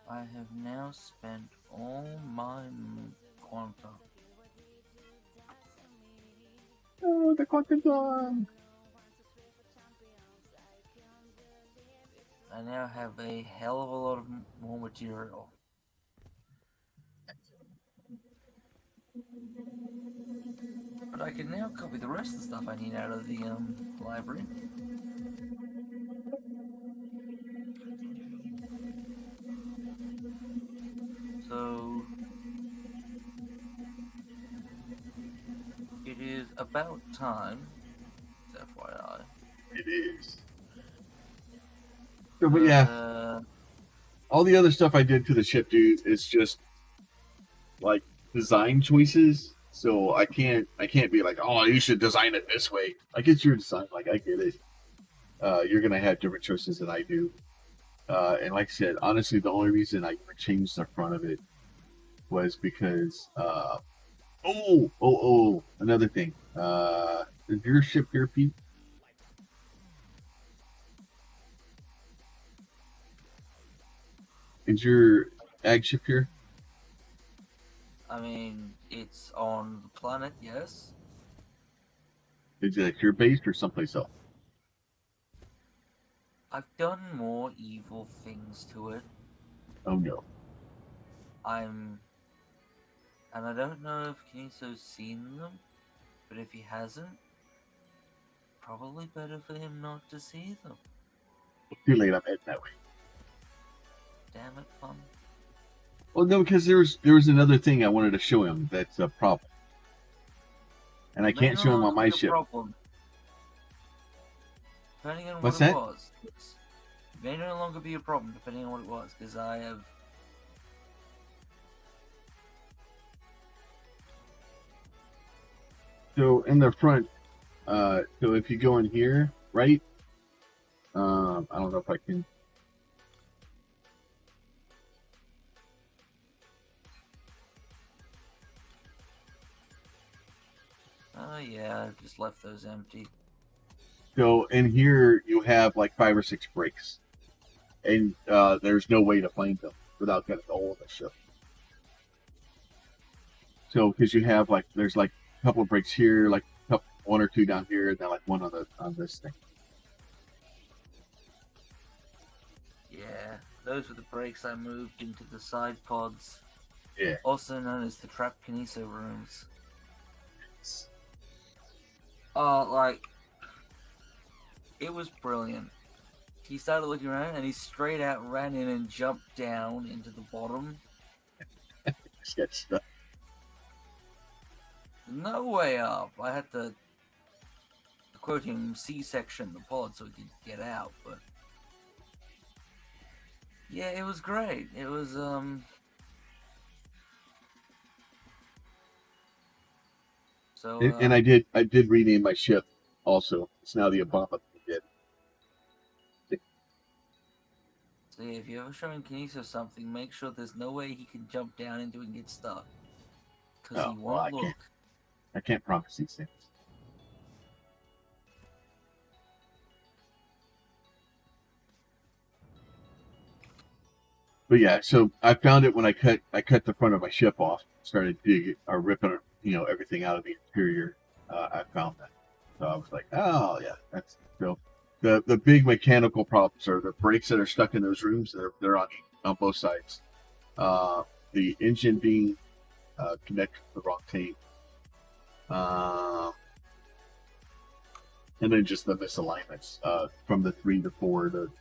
I have now spent all my quantum. Oh, the quantum song. I now have a hell of a lot of more material. But I can now copy the rest of the stuff I need out of the library. So it is about time. FYI. It is. So, but yeah, all the other stuff I did to the ship, dude, is just like design choices. So I can't be like, oh, you should design it this way. Like it's your design. Like I get it. You're gonna have different choices than I do. And like I said, honestly, the only reason I changed the front of it was because another thing. Is your ship here, Pete? Is your ag ship here? I mean, it's on the planet, yes. Is it your base or someplace else? I've done more evil things to it. Oh no. And I don't know if Kiniso's seen them, but if he hasn't, probably better for him not to see them. Too late, I'm heading that way. Damn it, Fun. Well, no, because there was another thing I wanted to show him that's a problem. And I can't show him on my ship. Problem. Depending on What's what that? it was. It may no longer be a problem, depending on what it was, because I have... So in the front, so if you go in here, right? I don't know if I can. Oh yeah, I just left those empty. So in here you have like 5 or 6 breaks, and there's no way to find them without getting the whole of the ship. So because you have like there's like a couple of breaks here, like one or two down here, and then like one on this thing. Yeah, those were the breaks I moved into the side pods. Yeah. Also known as the trapped Kiniso rooms. It was brilliant. He started looking around and he straight out ran in and jumped down into the bottom. Get stuck. No way up. I had to quote him C-section the pod so he could get out, but yeah, it was great. It was So, And I did rename my ship also. It's now the Obama again. see, if you're ever showing Kinesis something, make sure there's no way he can jump down into it and get stuck. Because Oh, he well, won't look. I can't promise these things. But yeah, so I found it when I cut the front of my ship off, started digging or ripping everything out of the interior. I found that, so I was like, oh yeah, that's so. The big mechanical problems are the brakes that are stuck in those rooms. They're on both sides. The engine being connected to the wrong tank, and then just the misalignments from the 3 to 4 to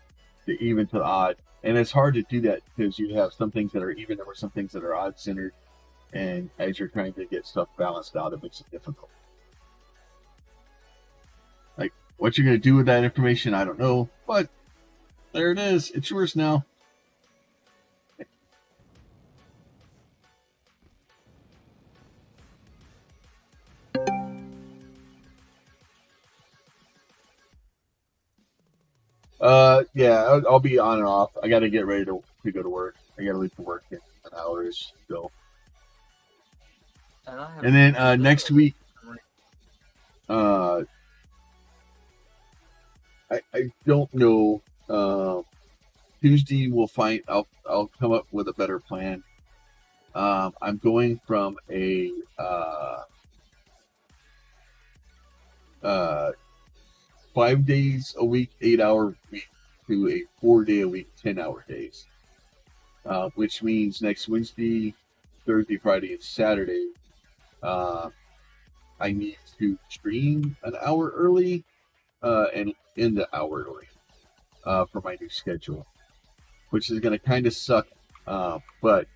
the even to the odd. And it's hard to do that because you have some things that are even or some things that are odd centered. And as you're trying to get stuff balanced out, it makes it difficult. Like, what you're going to do with that information, I don't know. But there it is. It's yours now. Yeah, I'll be on and off. I got to get ready to go to work. I got to leave for work in an hour-ish. So. And then next week, I don't know. Tuesday we'll find. I'll come up with a better plan. I'm going from a 5 days a week, 8-hour week to a 4-day a week, 10-hour days. Which means next Wednesday, Thursday, Friday, and Saturday, I need to stream an hour early and end the hour early for my new schedule, which is going to kind of suck. But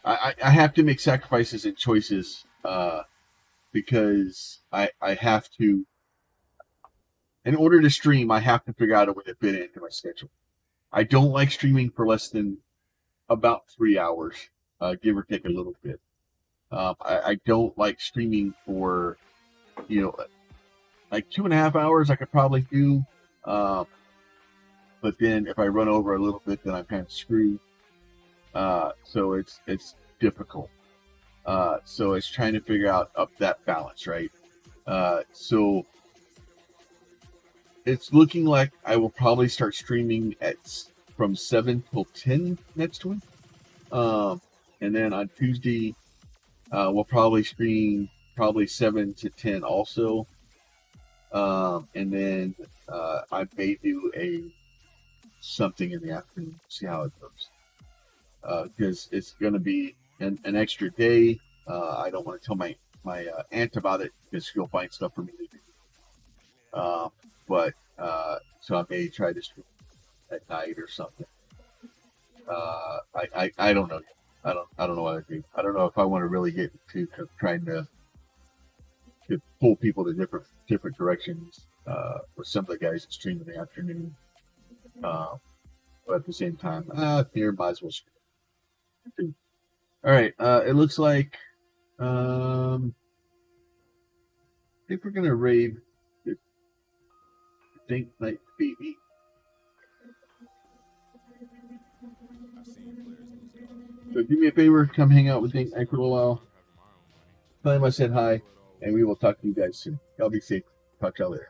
I have to make sacrifices and choices because I have to. In order to stream, I have to figure out a way to fit it into my schedule. I don't like streaming for less than about 3 hours, give or take a little bit. I don't like streaming for, like 2.5 hours. I could probably do, but then if I run over a little bit, then I'm kind of screwed. So it's difficult. So it's trying to figure out up that balance, right? So it's looking like I will probably start streaming from 7 till 10 next week. And then on Tuesday, we'll probably stream 7 to 10 also. And then I may do something in the afternoon, see how it goes. Because it's going to be an extra day. I don't want to tell my aunt about it because she'll find stuff for me to do. But so I may try to stream at night or something. I don't know. I don't know what I do. I don't know if I want to really get into trying to pull people to different directions with some of the guys that stream in the afternoon. But at the same time, here might as well stream. All right. It looks like I think we're gonna raid the Dink Night Baby. So do me a favor, come hang out with Dink Night for a little while. Tell him I said hi, and we will talk to you guys soon. Y'all be safe. Talk to y'all later.